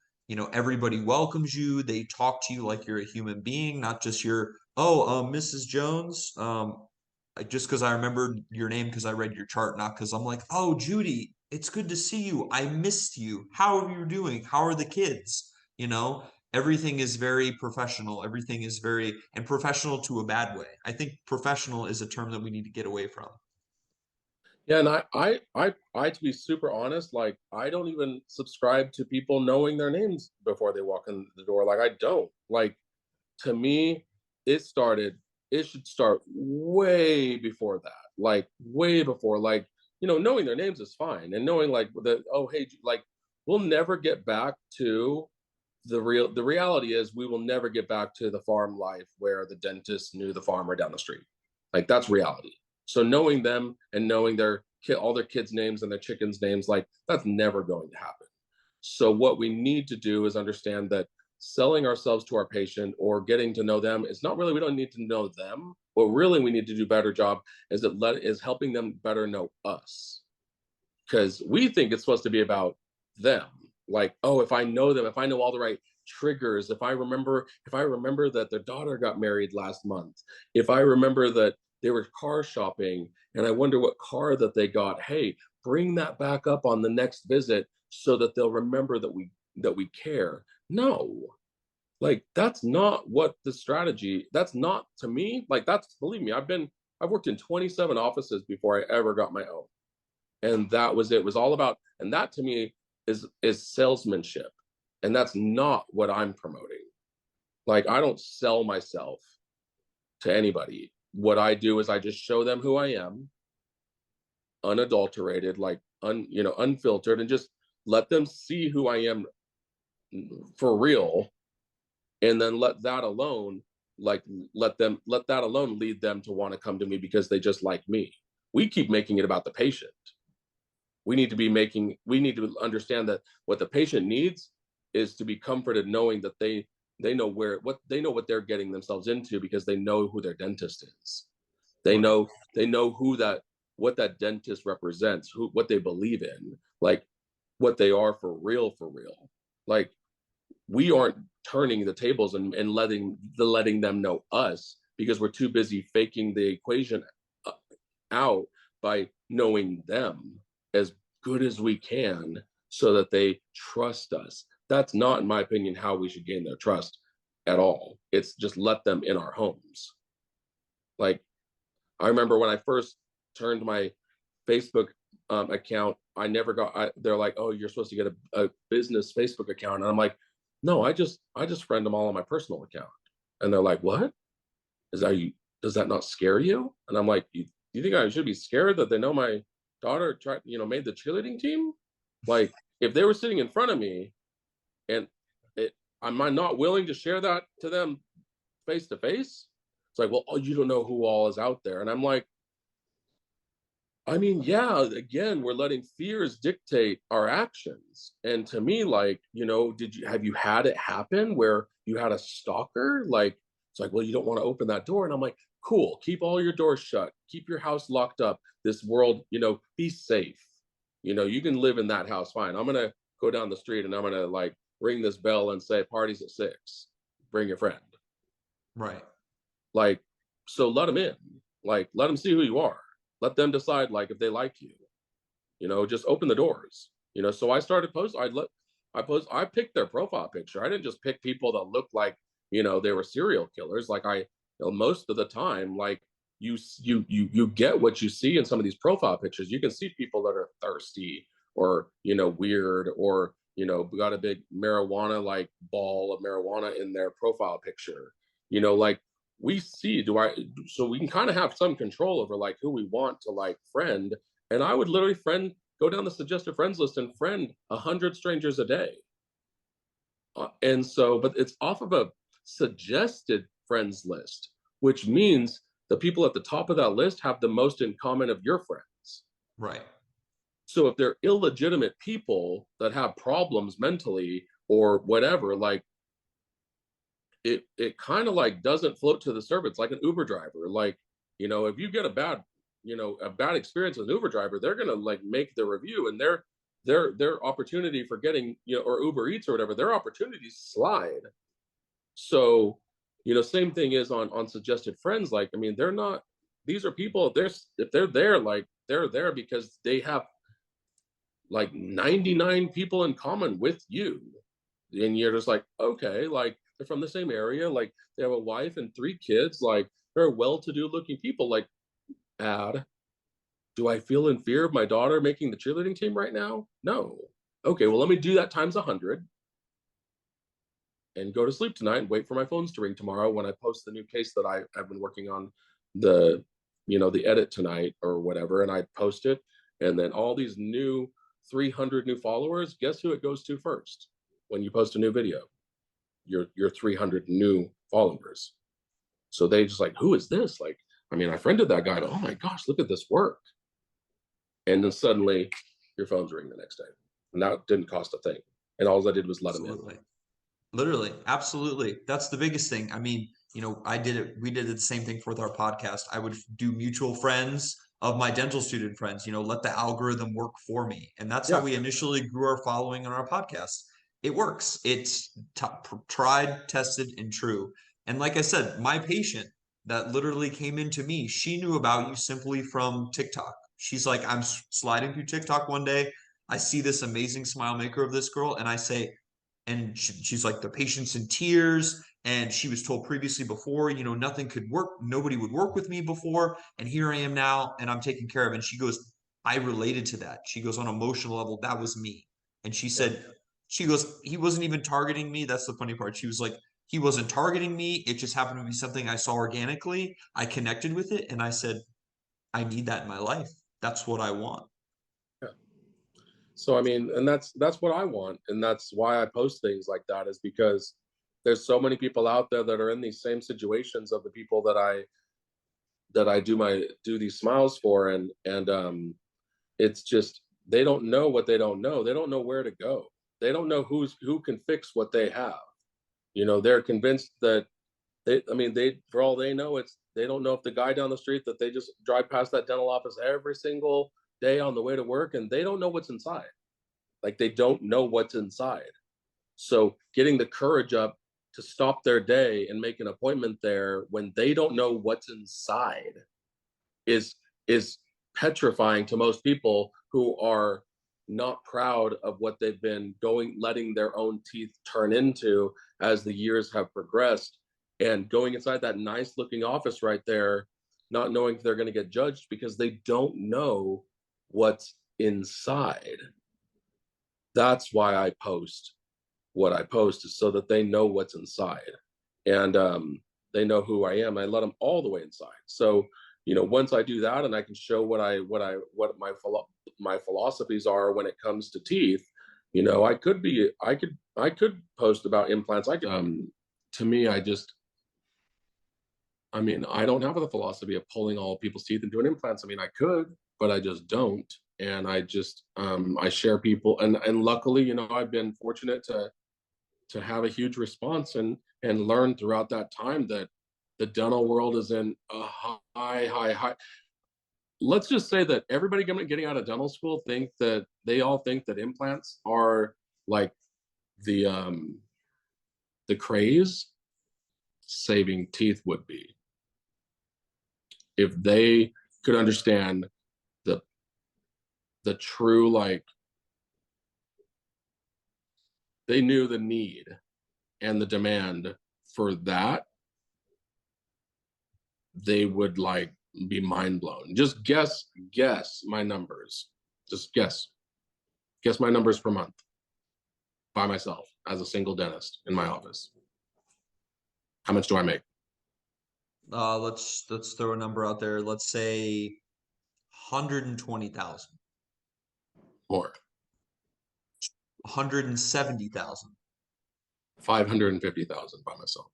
Everybody welcomes you. They talk to you like you're a human being, not just Mrs. Jones. Just because I remembered your name because I read your chart, not because I'm like, oh, Judy, it's good to see you. I missed you. How are you doing? How are the kids? Everything is very professional. Everything is very, and professional to a bad way. I think professional is a term that we need to get away from. Yeah, and I to be super honest, like I don't even subscribe to people knowing their names before they walk in the door. Like I don't. Like to me, it should start way before that. Like way before knowing their names is fine. And knowing like that, oh hey, like we'll never get back to the reality is we will never get back to the farm life where the dentist knew the farmer down the street. Like that's reality. So knowing them and knowing all their kids' names and their chickens' names, like that's never going to happen. So what we need to do is understand that selling ourselves to our patient or getting to know them is not really, we don't need to know them. What really we need to do a better job is helping them better know us. Because we think it's supposed to be about them. Like, oh, if I know them, if I know all the right triggers, if I remember that their daughter got married last month, if I remember that they were car shopping and I wonder what car that they got, hey, bring that back up on the next visit so that they'll remember that we care. No, like that's not what the strategy, that's not to me, like that's, believe me, I've worked in 27 offices before I ever got my own. And that was it was all about, and that to me is salesmanship. And that's not what I'm promoting. Like I don't sell myself to anybody. What I do is I just show them who I am, unadulterated, like unfiltered, and just let them see who I am for real. And then let that alone, like let that alone lead them to want to come to me because they just like me. We keep making it about the patient. We need to understand that what the patient needs is to be comforted knowing that they know what they're getting themselves into because they know who their dentist is. They Right. know what that dentist represents, what they believe in, like what they are for real, for real. Like we aren't turning the tables and letting them know us because we're too busy faking the equation uh, out by knowing them as good as we can so that they trust us. That's not, in my opinion, how we should gain their trust at all. It's just let them in our homes. Like I remember when I first turned my Facebook account, they're like, oh, you're supposed to get a business Facebook account. And I'm like, no, I just friend them all on my personal account. And they're like, what? Does that not scare you? And I'm like, you think I should be scared that they know my daughter made the cheerleading team? Like if they were sitting in front of me and am I not willing to share that to them face to face? It's like, well, oh, you don't know who all is out there. And I'm like, I mean, yeah, again, we're letting fears dictate our actions. And to me, like, have you had it happen where you had a stalker? Like, it's like, well, you don't want to open that door. And I'm like, cool, keep all your doors shut, keep your house locked up. This world, be safe. You can live in that house fine. I'm going to go down the street and I'm going to like ring this bell and say, party's at 6. Bring your friend. Right. Like, so let them in. Like, let them see who you are. Let them decide like if they like you. Just open the doors. So I started post. I picked their profile picture. I didn't just pick people that looked like they were serial killers. Like most of the time, like you get what you see in some of these profile pictures. You can see people that are thirsty or weird or got a big marijuana like ball of marijuana in their profile picture. Like we see so we can kind of have some control over like who we want to like friend. And I would literally go down the suggested friends list and friend 100 strangers a day. And so, but it's off of a suggested friends list, which means the people at the top of that list have the most in common of your friends. Right. So if they're illegitimate people that have problems mentally or whatever, like it kind of like doesn't float to the surface like an Uber driver. Like, if you get a bad experience with an Uber driver, they're gonna like make the review, and their opportunity for getting, or Uber Eats or whatever, their opportunities slide. So, same thing is on suggested friends. Like, I mean, they're not, these are people, if they're there, like they're there because they have like 99 people in common with you. And you're just like, okay, like they're from the same area, like they have a wife and 3 kids, like they're well-to-do looking people. Like, add, do I feel in fear of my daughter making the cheerleading team right now? No. Okay, well, let me do that times 100 and go to sleep tonight and wait for my phones to ring tomorrow when I post the new case that I've been working on, the the edit tonight or whatever, and I post it, and then all these new 300 new followers, guess who it goes to first when you post a new video? Your 300 new followers. So they just like, who is this? Like, I mean, I friended that guy, but oh my gosh, look at this work. And then suddenly your phone's ring the next day. And that didn't cost a thing. And all I did was let him in. Absolutely. Literally, absolutely. That's the biggest thing. I mean, we did the same thing with our podcast. I would do mutual friends of my dental student friends, let the algorithm work for me. And that's how Yeah. we initially grew our following on our podcast. It works. It's tried, tested, and true. And like I said, my patient that literally came into me, she knew about you simply from TikTok. She's like, I'm sliding through TikTok one day. I see this amazing smile maker of this girl, and I say, and she's like, the patient's in tears, and she was told previously before, nothing could work, nobody would work with me before, and here I am now, and I'm taken care of. And she goes, I related to that. She goes, on an emotional level, that was me. And Yeah. she goes, he wasn't even targeting me. That's the funny part. She was like, he wasn't targeting me, it just happened to be something I saw organically, I connected with it, and I said, I need that in my life. That's what I want. Yeah. So I mean, and that's what I want, and that's why I post things like that, is because there's so many people out there that are in these same situations of the people that I do these smiles for, and it's just they don't know what they don't know. They don't know where to go. They don't know who can fix what they have. They're convinced that I mean, for all they know, they don't know if the guy down the street that they just drive past that dental office every single day on the way to work, and they don't know what's inside. Like, they don't know what's inside. So getting the courage up to stop their day and make an appointment there when they don't know what's inside is is petrifying to most people who are not proud of what they've been letting their own teeth turn into as the years have progressed, and going inside that nice looking office right there, not knowing if they're going to get judged because they don't know what's inside. That's why I post what I post, is so that they know what's inside, and they know who I am. I let them all the way inside. So once I do that, and I can show what my philosophies are when it comes to teeth, I could post about implants. I could to me, I mean, I don't have the philosophy of pulling all people's teeth and doing implants. I mean, I could, but I just don't. And I share people, and luckily, I've been fortunate to have a huge response, and learn throughout that time that the dental world is in a high. Let's just say that everybody getting out of dental school they all think that implants are like the craze. Saving teeth would be, if they could understand the true, like, they knew the need and the demand for that, they would like be mind blown. Just guess my numbers. Just guess my numbers per month by myself as a single dentist in my office. How much do I make? Let's throw a number out there. Let's say 120,000. More. 170,000. 550,000 by myself.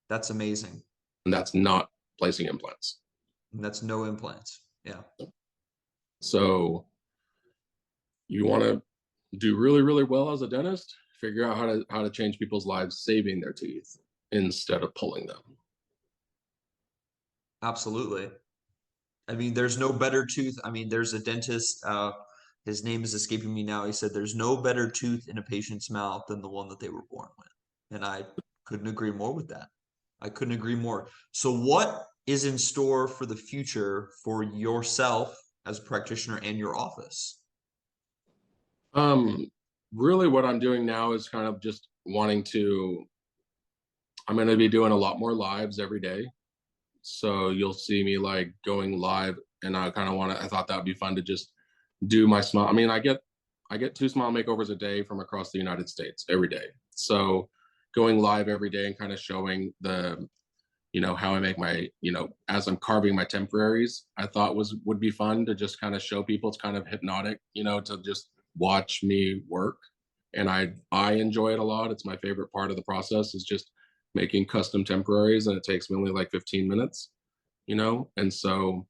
That's amazing. And that's not placing implants. And that's no implants. Yeah. So you want to do really, really well as a dentist, figure out how to change people's lives, saving their teeth instead of pulling them. Absolutely. I mean, there's no better tooth. I mean, there's a dentist, his name is escaping me now. He said there's no better tooth in a patient's mouth than the one that they were born with. And I couldn't agree more with that. I couldn't agree more. So what is in store for the future for yourself as a practitioner and your office? Um, Really, what I'm doing now is kind of just wanting to. I'm going to be doing a lot more lives every day, so you'll see me like going live, and I kind of want to. I thought that would be fun to just do my smile. I mean, I get 2 smile makeovers a day from across the United States every day. So going live every day and kind of showing the how I make my as I'm carving my temporaries, I thought would be fun to just kind of show people. It's kind of hypnotic, to just watch me work, and I enjoy it a lot. It's my favorite part of the process is just making custom temporaries, and it takes me only like 15 minutes, and so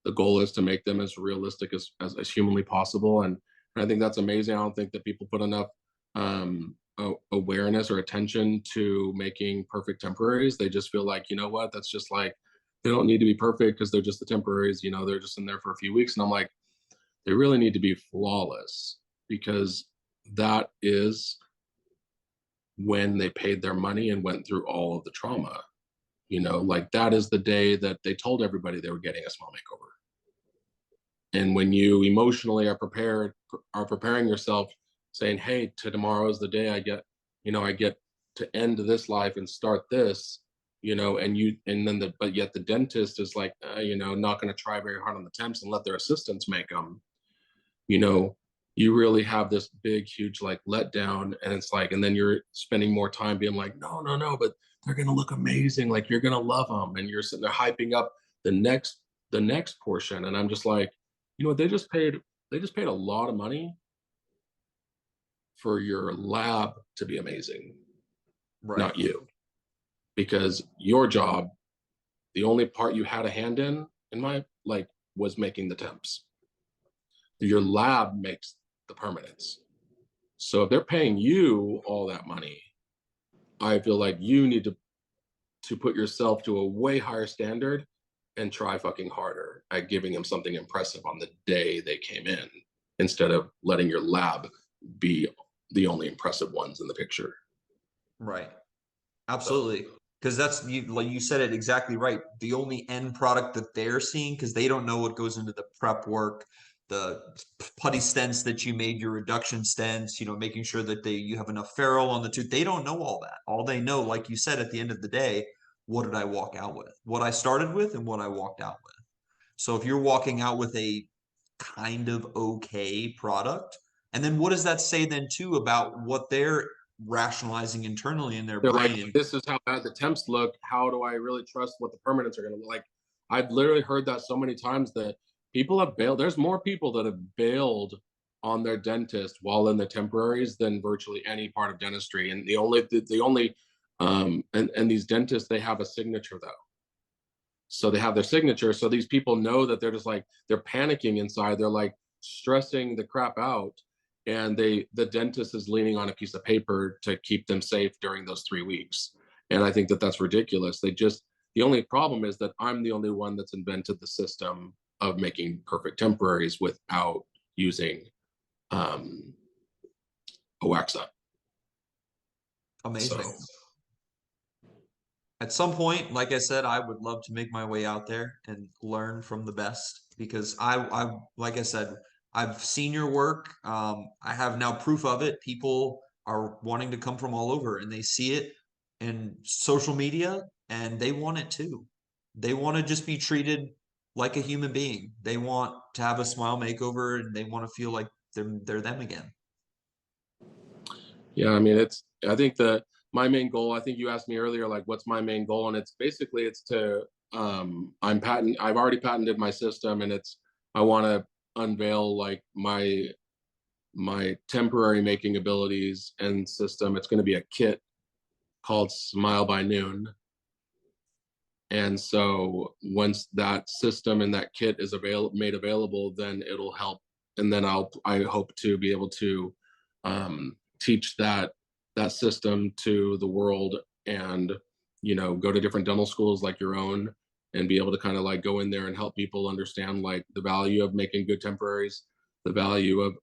the goal is to make them as realistic as humanly possible, and I think that's amazing. I don't think that people put enough awareness or attention to making perfect temporaries. They just feel like, what, that's just like they don't need to be perfect because they're just the temporaries, they're just in there for a few weeks. And I'm like, they really need to be flawless, because that is when they paid their money and went through all of the trauma. Like that is the day that they told everybody they were getting a small makeover. And when you emotionally are preparing yourself, saying, hey, to tomorrow's the day I get to end this life and start this, but yet the dentist is like, not going to try very hard on the temps and let their assistants make them. you know you really have this big huge like letdown, and it's like, and then you're spending more time being like, no, no, no, but they're going to look amazing, like you're going to love them, and you're sitting there hyping up the next portion. And I'm just like, what, they just paid a lot of money for your lab to be amazing, Right. not you, because your job, the only part you had a hand in my like, was making the temps. Your lab makes the permanence. So if they're paying you all that money, I feel like you need to put yourself to a way higher standard and try fucking harder at giving them something impressive on the day they came in, instead of letting your lab be the only impressive ones in the picture. Right. So Absolutely. Because that's you, like you said it exactly right. The only end product that they're seeing, because they don't know what goes into the prep work, the putty stents that you made, your reduction stents, making sure that you have enough ferrule on the tooth. They don't know all that. All they know, like you said, at the end of the day, what did I walk out with? What I started with and what I walked out with. So if you're walking out with a kind of okay product, and then what does that say then too about what they're rationalizing internally in their they're like, brain? this is how bad the temps look. How do I really trust what the permanents are going to look like? I've literally heard that so many times that people have bailed. There's more people that have bailed on their dentist while in the temporaries than virtually any part of dentistry. And and these dentists, they have a signature though. So they have their signature. So these people know that they're just like, they're panicking inside. They're like stressing the crap out. And the dentist is leaning on a piece of paper to keep them safe during those 3 weeks. And I think that that's ridiculous. The only problem is that I'm the only one that's invented the system of making perfect temporaries without using um, a wax up. So Amazing. At some point, like I said, I would love to make my way out there and learn from the best because like I said, I've seen your work. I have now proof of it. People are wanting to come from all over and they see it in social media and they want it too. They want to just be treated like a human being. They want to have a smile makeover and they want to feel like they're them again. yeah, I mean, I think that my main goal, I think you asked me earlier, like, what's my main goal? And it's basically, it's to, I've already patented my system, and I want to unveil like my temporary making abilities and system. It's going to be a kit called Smile by Noon. And so once that system and that kit is made available, then it'll help and then I hope to be able to teach that system to the world, and go to different dental schools like your own, and be able to kind of like go in there and help people understand like the value of making good temporaries, the value of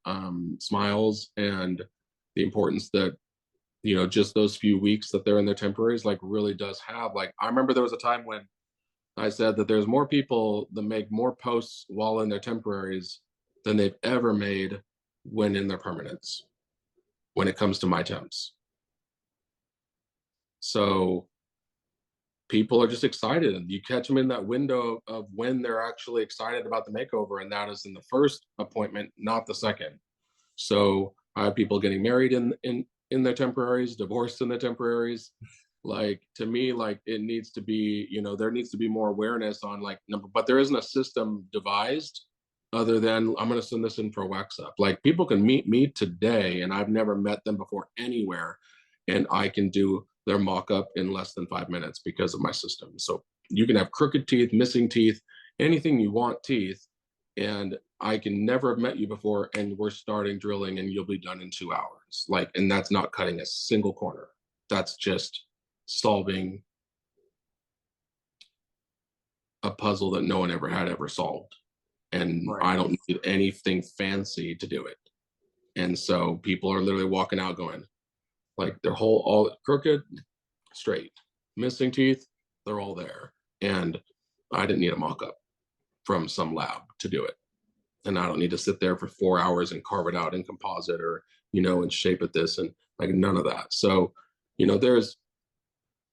smiles, and the importance that just those few weeks that they're in their temporaries like really does have. Like, I remember there was a time when I said that there's more people that make more posts while in their temporaries than they've ever made when in their permanents, when it comes to my temps. So people are just excited, and you catch them in that window of when they're actually excited about the makeover, and that is in the first appointment, not the second. So I have people getting married in their temporaries, divorced in their temporaries. Like, to me, like, it needs to be, there needs to be more awareness on like number, but there isn't a system devised other than I'm going to send this in for a wax up. Like, people can meet me today and I've never met them before anywhere, and I can do their mock up in less than 5 minutes because of my system. So you can have crooked teeth, missing teeth, anything you want teeth, and I can never have met you before, and we're starting drilling and you'll be done in 2 hours. Like, and that's not cutting a single corner. That's just solving a puzzle that no one ever solved. And Right. I don't need anything fancy to do it. And so people are literally walking out going, like, their whole, all crooked, straight, missing teeth, they're all there. And I didn't need a mock-up from some lab to do it. And I don't need to sit there for 4 hours and carve it out in composite, or, and shape it this, and like none of that. So, there's,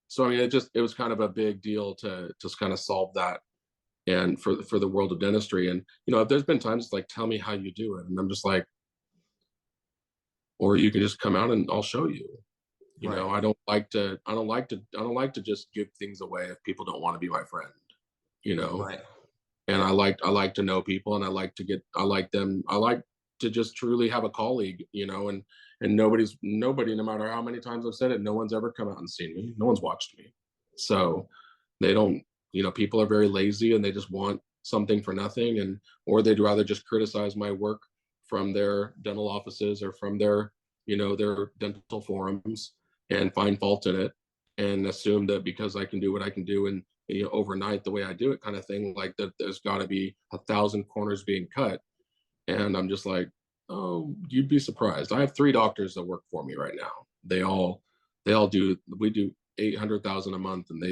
so I mean, it was kind of a big deal to just kind of solve that, and for the world of dentistry. And if there's been times like, tell me how you do it, and I'm just like, or you can just come out and I'll show you. Right. I don't like to just give things away if people don't want to be my friend, you know. Right. And I like to know people, and I like them, I like to just truly have a colleague, and nobody, no matter how many times I've said it, no one's ever come out and seen me, no one's watched me. So they don't, people are very lazy and they just want something for nothing, and or they'd rather just criticize my work from their dental offices or from their dental forums, and find fault in it, and assume that because I can do what I can do, and overnight the way I do it, kind of thing, like that there's got to be 1,000 corners being cut. And I'm just like, oh, you'd be surprised. I have 3 doctors that work for me right now. They all do, we do 800,000 a month, and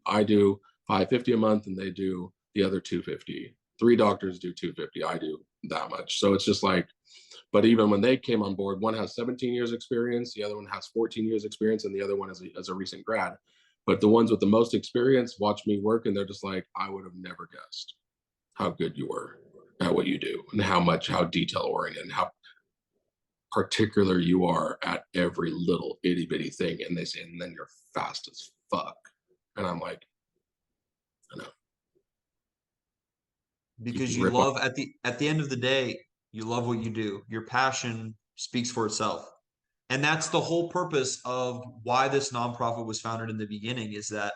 I do 550 a month, and they do the other 250. 3 doctors do 250. I do that much. So it's just like, but even when they came on board, one has 17 years experience, the other one has 14 years experience, and the other one is a recent grad. But the ones with the most experience watch me work, and they're just like, I would have never guessed how good you were at what you do, and how detail oriented, and how particular you are at every little itty bitty thing. And they say, and then you're fast as fuck. And I'm like, I know. You Because can you rip off. love, at the end of the day, you love what you do. Your passion speaks for itself. And that's the whole purpose of why this nonprofit was founded in the beginning, is that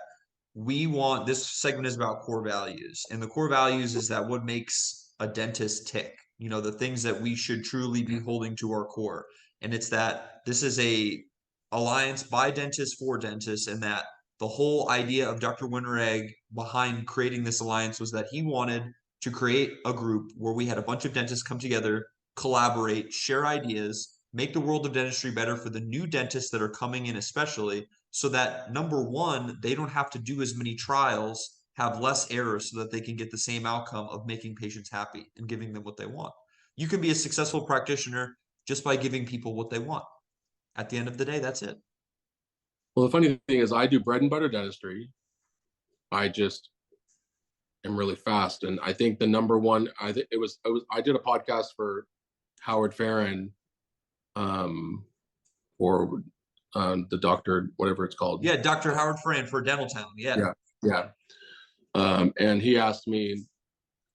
we want, this segment is about core values. And the core values is that what makes a dentist tick, the things that we should truly be holding to our core. And it's that this is a alliance by dentists for dentists, and that the whole idea of Dr. Winteregg behind creating this alliance was that he wanted to create a group where we had a bunch of dentists come together, collaborate, share ideas, make the world of dentistry better for the new dentists that are coming in, especially, so that number one, they don't have to do as many trials, have less errors, so that they can get the same outcome of making patients happy and giving them what they want. You can be a successful practitioner just by giving people what they want. At the end of the day, that's it. Well, the funny thing is, I do bread and butter dentistry. I just am really fast. And I think the number one, I think I did a podcast for Howard Farron, or the doctor, whatever it's called. Yeah, Dr. Howard Fran for Dental Town. Yeah. Yeah. Yeah. And he asked me,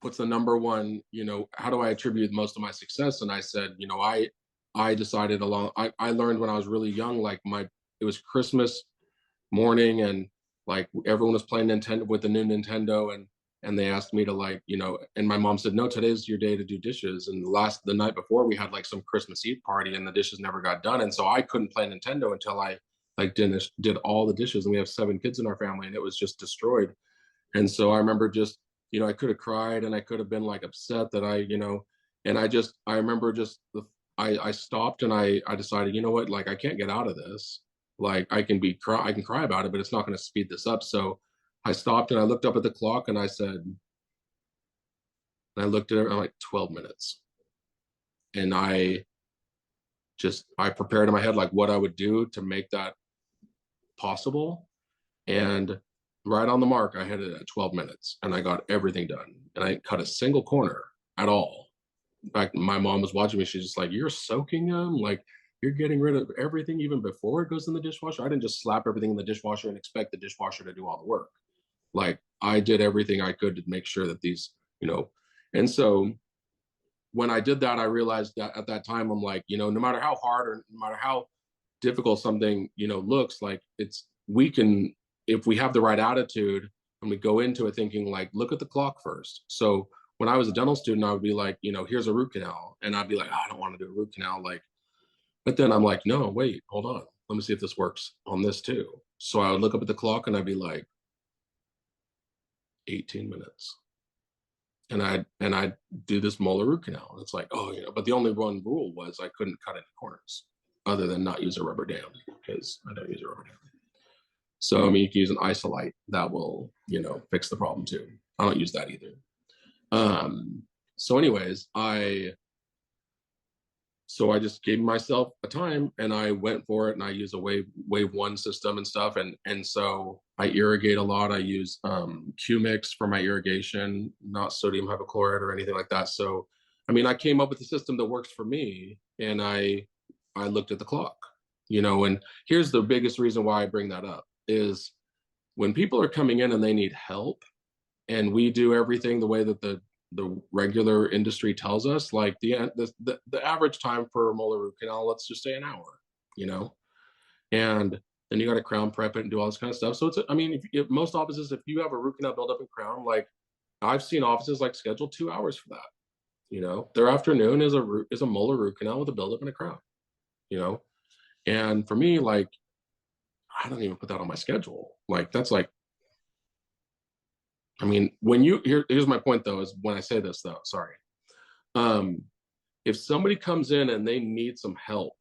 what's the number one, how do I attribute most of my success? And I said, I decided I learned when I was really young, like it was Christmas morning, and like everyone was playing Nintendo with the new Nintendo, and they asked me to like, and my mom said, no, today's your day to do dishes. And the night before we had like some Christmas Eve party and the dishes never got done. And so I couldn't play Nintendo until I like did all the dishes. And we have 7 kids in our family and it was just destroyed. And so I remember just, I could have cried and I could have been like upset that and I remember just I stopped and I decided, you know what, like I can't get out of this. Like I can cry about it, but it's not going to speed this up. So I stopped and I looked up at the clock and I looked at it, I'm like 12 minutes. And I prepared in my head like what I would do to make that possible. And right on the mark, I hit it at 12 minutes and I got everything done. And I didn't cut a single corner at all. In fact, my mom was watching me. She's just like, you're soaking them? Like, you're getting rid of everything even before it goes in the dishwasher? I didn't just slap everything in the dishwasher and expect the dishwasher to do all the work. Like, I did everything I could to make sure that and so when I did that, I realized that at that time, I'm like, no matter how hard or no matter how difficult something, looks like we can, if we have the right attitude and we go into it thinking like, look at the clock first. So when I was a dental student, I would be like, here's a root canal. And I'd be like, oh, I don't want to do a root canal. Like, but then I'm like, no, wait, hold on. Let me see if this works on this too. So I would look up at the clock and I'd be like, 18 minutes. And I'd do this molar root canal. And it's like, oh, but the only one rule was I couldn't cut any corners other than not use a rubber dam because I don't use a rubber dam. So, I mean, you can use an isolite that will, fix the problem too. I don't use that either. So anyways, I just gave myself a time and I went for it and I use a wave 1 system and stuff. And so I irrigate a lot. I use Q-Mix for my irrigation, not sodium hypochlorite or anything like that. So, I mean, I came up with a system that works for me and I looked at the clock, and here's the biggest reason why I bring that up is when people are coming in and they need help and we do everything the way that the regular industry tells us, like the average time for a molar root canal, let's just say an hour, and then you got to crown prep it and do all this kind of stuff. So I mean, if most offices, if you have a root canal buildup in crown, like I've seen offices like schedule 2 hours for that. Their afternoon is a molar root canal with a buildup and a crown. And for me, like I don't even put that on my schedule. Like that's like, I mean, here's my point though, is when I say this though, sorry. If somebody comes in and they need some help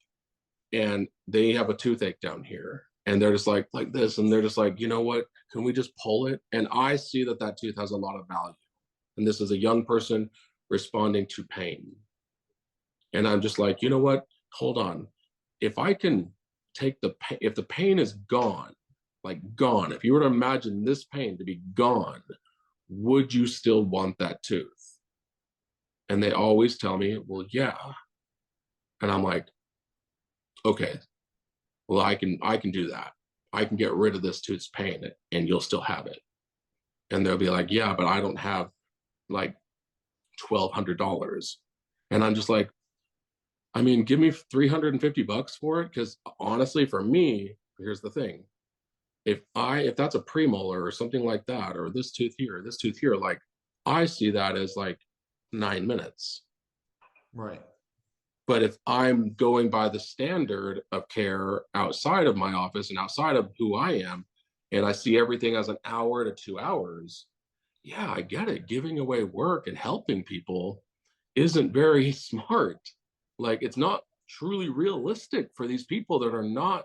and they have a toothache down here and they're just like this, and they're just like, you know what, can we just pull it? And I see that tooth has a lot of value. And this is a young person responding to pain. And I'm just like, you know what, hold on. If I can take if the pain is gone, like gone, if you were to imagine this pain to be gone, would you still want that tooth? And they always tell me, well, yeah. And I'm like, okay, well, I can do that. I can get rid of this tooth's pain and you'll still have it. And they'll be like, yeah, but I don't have like $1,200. And I'm just like, I mean, give me $350 for it. Cause honestly, for me, here's the thing. If that's a premolar or something like that, or this tooth here, like I see that as like 9 minutes. Right. But if I'm going by the standard of care outside of my office and outside of who I am, and I see everything as an hour to 2 hours, yeah, I get it. Giving away work and helping people isn't very smart. Like it's not truly realistic for these people that are not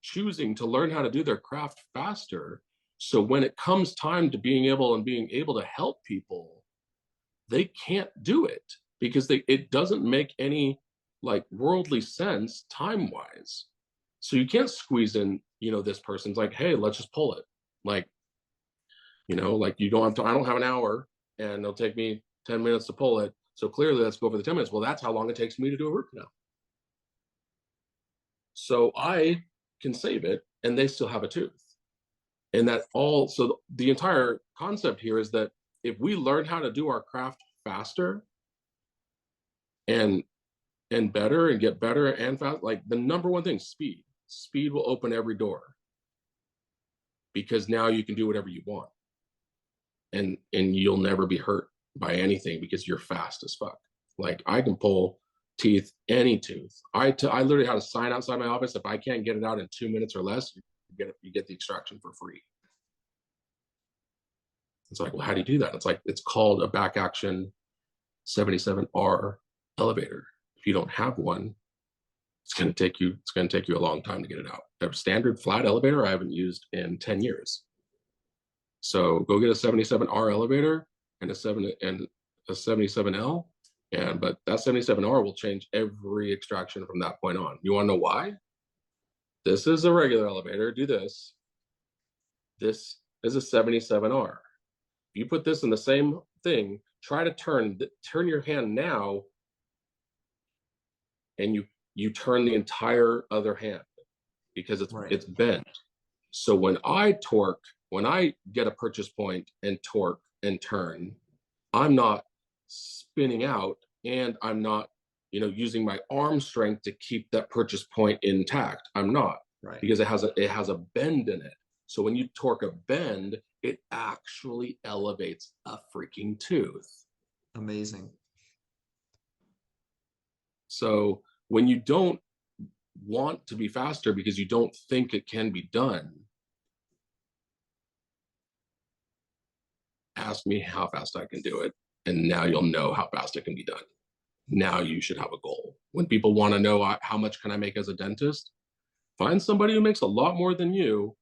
choosing to learn how to do their craft faster. So when it comes time to being able to help people, they can't do it because it doesn't make any like worldly sense time wise. So you can't squeeze in, this person's like, hey, let's just pull it. Like, like you don't have to, I don't have an hour and it'll take me 10 minutes to pull it. So clearly let's go for the 10 minutes. Well, that's how long it takes me to do a root canal. So I can save it and they still have a tooth. And so the entire concept here is that if we learn how to do our craft faster and better and get better and fast, like the number one thing, speed will open every door because now you can do whatever you want. and you'll never be hurt by anything because you're fast as fuck. Like I can pull teeth, any tooth. I literally had a sign outside my office. If I can't get it out in 2 minutes or less, you get the extraction for free. It's like, well, how do you do that? It's like, it's called a back action 77R elevator. If you don't have one, it's going to take you a long time to get it out. A standard flat elevator I haven't used in 10 years. So go get a 77R elevator and a 77L. But that 77R will change every extraction from that point on. You want to know why? This is a regular elevator. Do this. This is a 77R. You put this in the same thing, try to turn your hand now, and you turn the entire other hand because it's bent. So when I get a purchase point and torque and turn, I'm not spinning out, and I'm not, using my arm strength to keep that purchase point intact. I'm not, because it has a bend in it. So when you torque a bend, it actually elevates a freaking tooth. Amazing. So when you don't want to be faster because you don't think it can be done, ask me how fast I can do it. And now you'll know how fast it can be done. Now you should have a goal. When people want to know how much can I make as a dentist, find somebody who makes a lot more than you,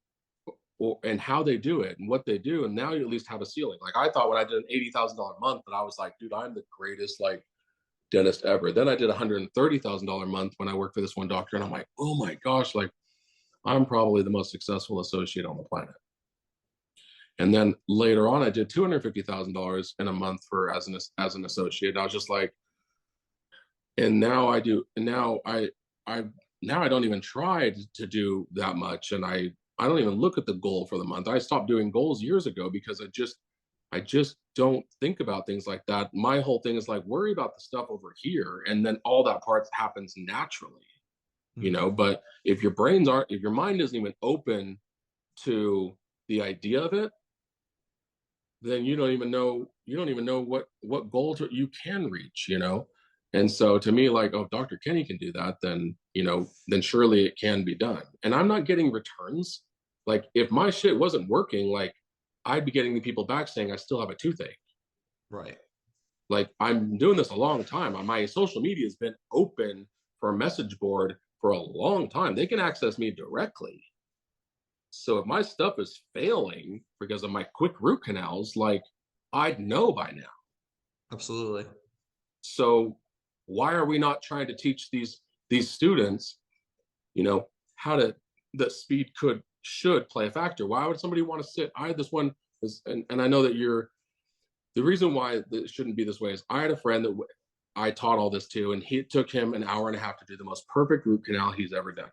and how they do it and what they do, and now you at least have a ceiling. Like I thought when I did an $80,000 a month, that I was like, dude, I'm the greatest dentist ever. Then I did $130,000 a month when I worked for this one doctor, and I'm like, oh my gosh, I'm probably the most successful associate on the planet. And then later on, I did $250,000 in a month as an associate. And I was just like, and now I do. And now I don't even try to do that much, and I don't even look at the goal for the month. I stopped doing goals years ago because I just don't think about things like that. My whole thing is like, worry about the stuff over here, and then all that part happens naturally, But if your mind isn't even open to the idea of it, then you don't even know what goal you can reach, And so to me, like, oh, if Dr. Kenny can do that, then then surely it can be done. And I'm not getting returns. Like if my shit wasn't working, like I'd be getting the people back saying I still have a toothache. Right. Like I'm doing this a long time. My social media has been open for a message board for a long time. They can access me directly. So if my stuff is failing because of my quick root canals, like I'd know by now. Absolutely. So why are we not trying to teach these students, how that speed should play a factor? Why would somebody want to sit? I had this one, and I know that the reason why it shouldn't be this way is I had a friend that I taught all this to, and it took him an hour and a half to do the most perfect root canal he's ever done.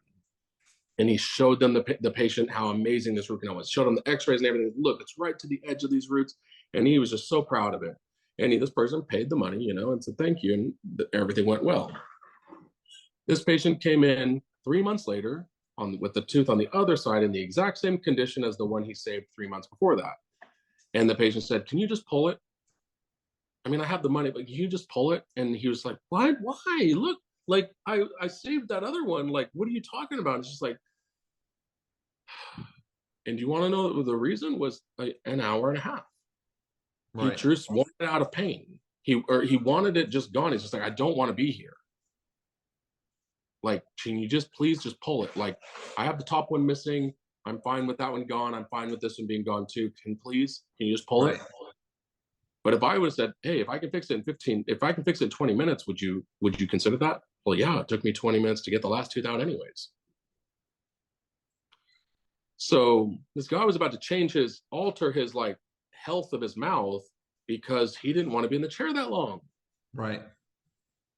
And he showed them the patient how amazing this root canal was. Showed them the X-rays and everything. Look, it's right to the edge of these roots, and he was just so proud of it. And this person paid the money, and said thank you, and everything went well. This patient came in 3 months later with the tooth on the other side in the exact same condition as the one he saved 3 months before that. And the patient said, "Can you just pull it? I mean, I have the money, but can you just pull it?" And he was like, "Why? Why? Look, like I saved that other one. Like, what are you talking about?" It's just like, and do you want to know the reason was an hour and a half? Right. He just wanted it out of pain. He wanted it just gone. He's just like, I don't want to be here. Like, can you just please just pull it? Like, I have the top one missing. I'm fine with that one gone. I'm fine with this one being gone too. Can you just pull it? But if I would have said, hey, if I can fix it in 20 minutes, would you consider that? Well, yeah, it took me 20 minutes to get the last tooth out anyways. So this guy was about to alter his health of his mouth because he didn't want to be in the chair that long. Right.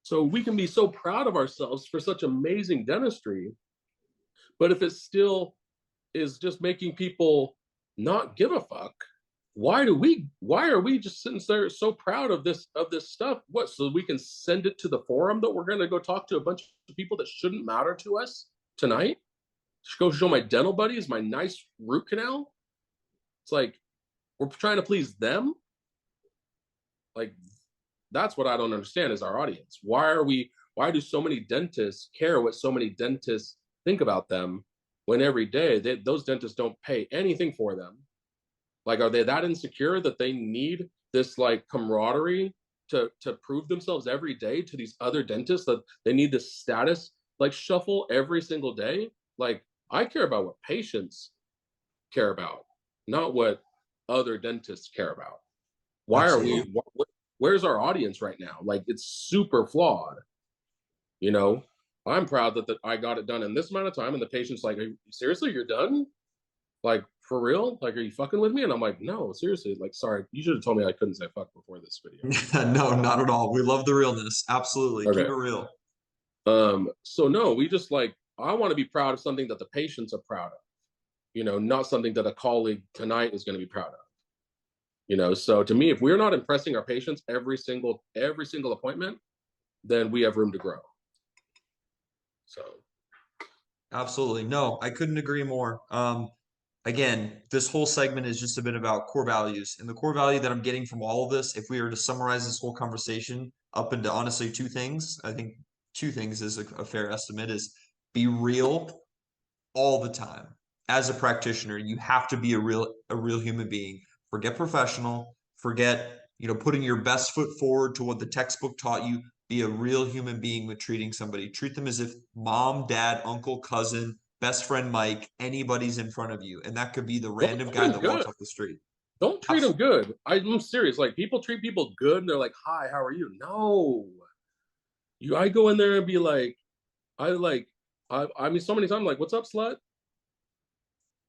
So we can be so proud of ourselves for such amazing dentistry, but if it still is just making people not give a fuck, why are we just sitting there so proud of this stuff? What, so we can send it to the forum that we're going to go talk to a bunch of people that shouldn't matter to us tonight? Go show my dental buddies my nice root canal? It's like, we're trying to please them. Like, that's what I don't understand is our audience. Why do so many dentists care what so many dentists think about them when every day those dentists don't pay anything for them? Like, are they that insecure that they need this like camaraderie to prove themselves every day to these other dentists, that they need this status like shuffle every single day? Like, I care about what patients care about, not what other dentists care about. Why are we? Absolutely. Where's our audience right now? Like, it's super flawed. You know, I'm proud that I got it done in this amount of time, and the patient's like, seriously, you're done? Like, for real? Like, are you fucking with me? And I'm like, no, seriously. Like, sorry, you should have told me I couldn't say fuck before this video. No, not at all. We love the realness. Absolutely. Keep Okay. it real. So no, we just like, I want to be proud of something that the patients are proud of, not something that a colleague tonight is going to be proud of. So to me, if we're not impressing our patients every single appointment, then we have room to grow. So Absolutely. No, I couldn't agree more. Again, this whole segment is just a bit about core values. And the core value that I'm getting from all of this, if we were to summarize this whole conversation up into honestly two things, I think two things is a fair estimate, is be real all the time. As a practitioner, you have to be a real human being. Forget professional, forget, putting your best foot forward to what the textbook taught you. Be a real human being with treating somebody. Treat them as if mom, dad, uncle, cousin, best friend Mike, anybody's in front of you. And that could be the don't random treat guy them that walks good. off the street. Don't treat them good. I'm serious. Like, people treat people good, and they're like, "Hi, how are you?" No, I go in there and be like, I mean, so many times, like, "What's up, slut?"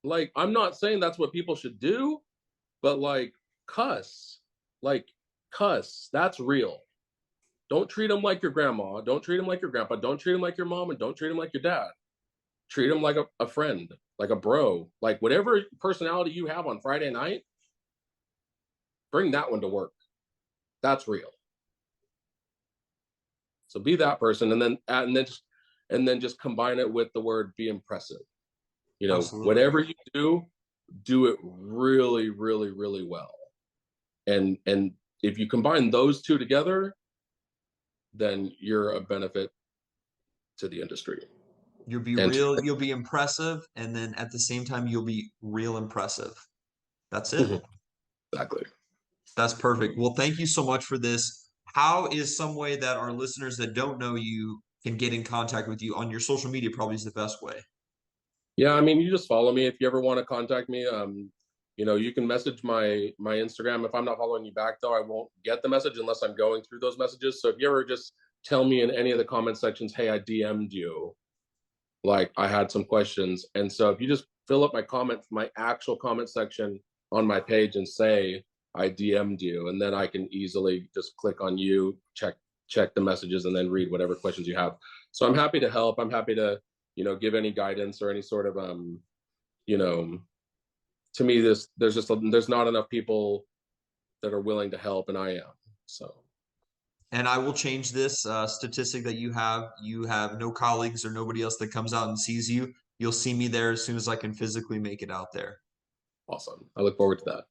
Like, I'm not saying that's what people should do, but like, cuss, like, cuss. That's real. Don't treat them like your grandma. Don't treat them like your grandpa. Don't treat them like your mom, and don't treat them like your dad. Treat them like a friend, like a bro, like whatever personality you have on Friday night. Bring that one to work. That's real. So be that person, and then just combine it with the word be impressive. Absolutely. Whatever you do it really, really, really well. And if you combine those two together, then you're a benefit to the industry. You'll be And real, you'll be impressive, and then at the same time, you'll be real impressive. That's it. exactly. That's perfect. Well, thank you so much for this. How is some way that our listeners that don't know you can get in contact with you on your social media? Probably is the best way. Yeah, I mean, you just follow me if you ever want to contact me. You can message my Instagram. If I'm not following you back, though, I won't get the message unless I'm going through those messages. So if you ever just tell me in any of the comment sections, "Hey, I DM'd you," like, I had some questions. And so if you just fill up my actual comment section on my page and say I DM'd you, and then I can easily just click on you, check the messages, and then read whatever questions you have. So I'm happy to help. I'm happy to, give any guidance or any sort of you know, to me, there's not enough people that are willing to help, and I am. So And I will change this statistic that you have. You have no colleagues or nobody else that comes out and sees you. You'll see me there as soon as I can physically make it out there. awesome. I look forward to that.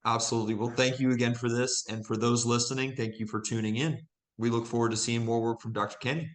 Absolutely. Well, thank you again for this. And for those listening, thank you for tuning in. We look forward to seeing more work from Dr. Kenny.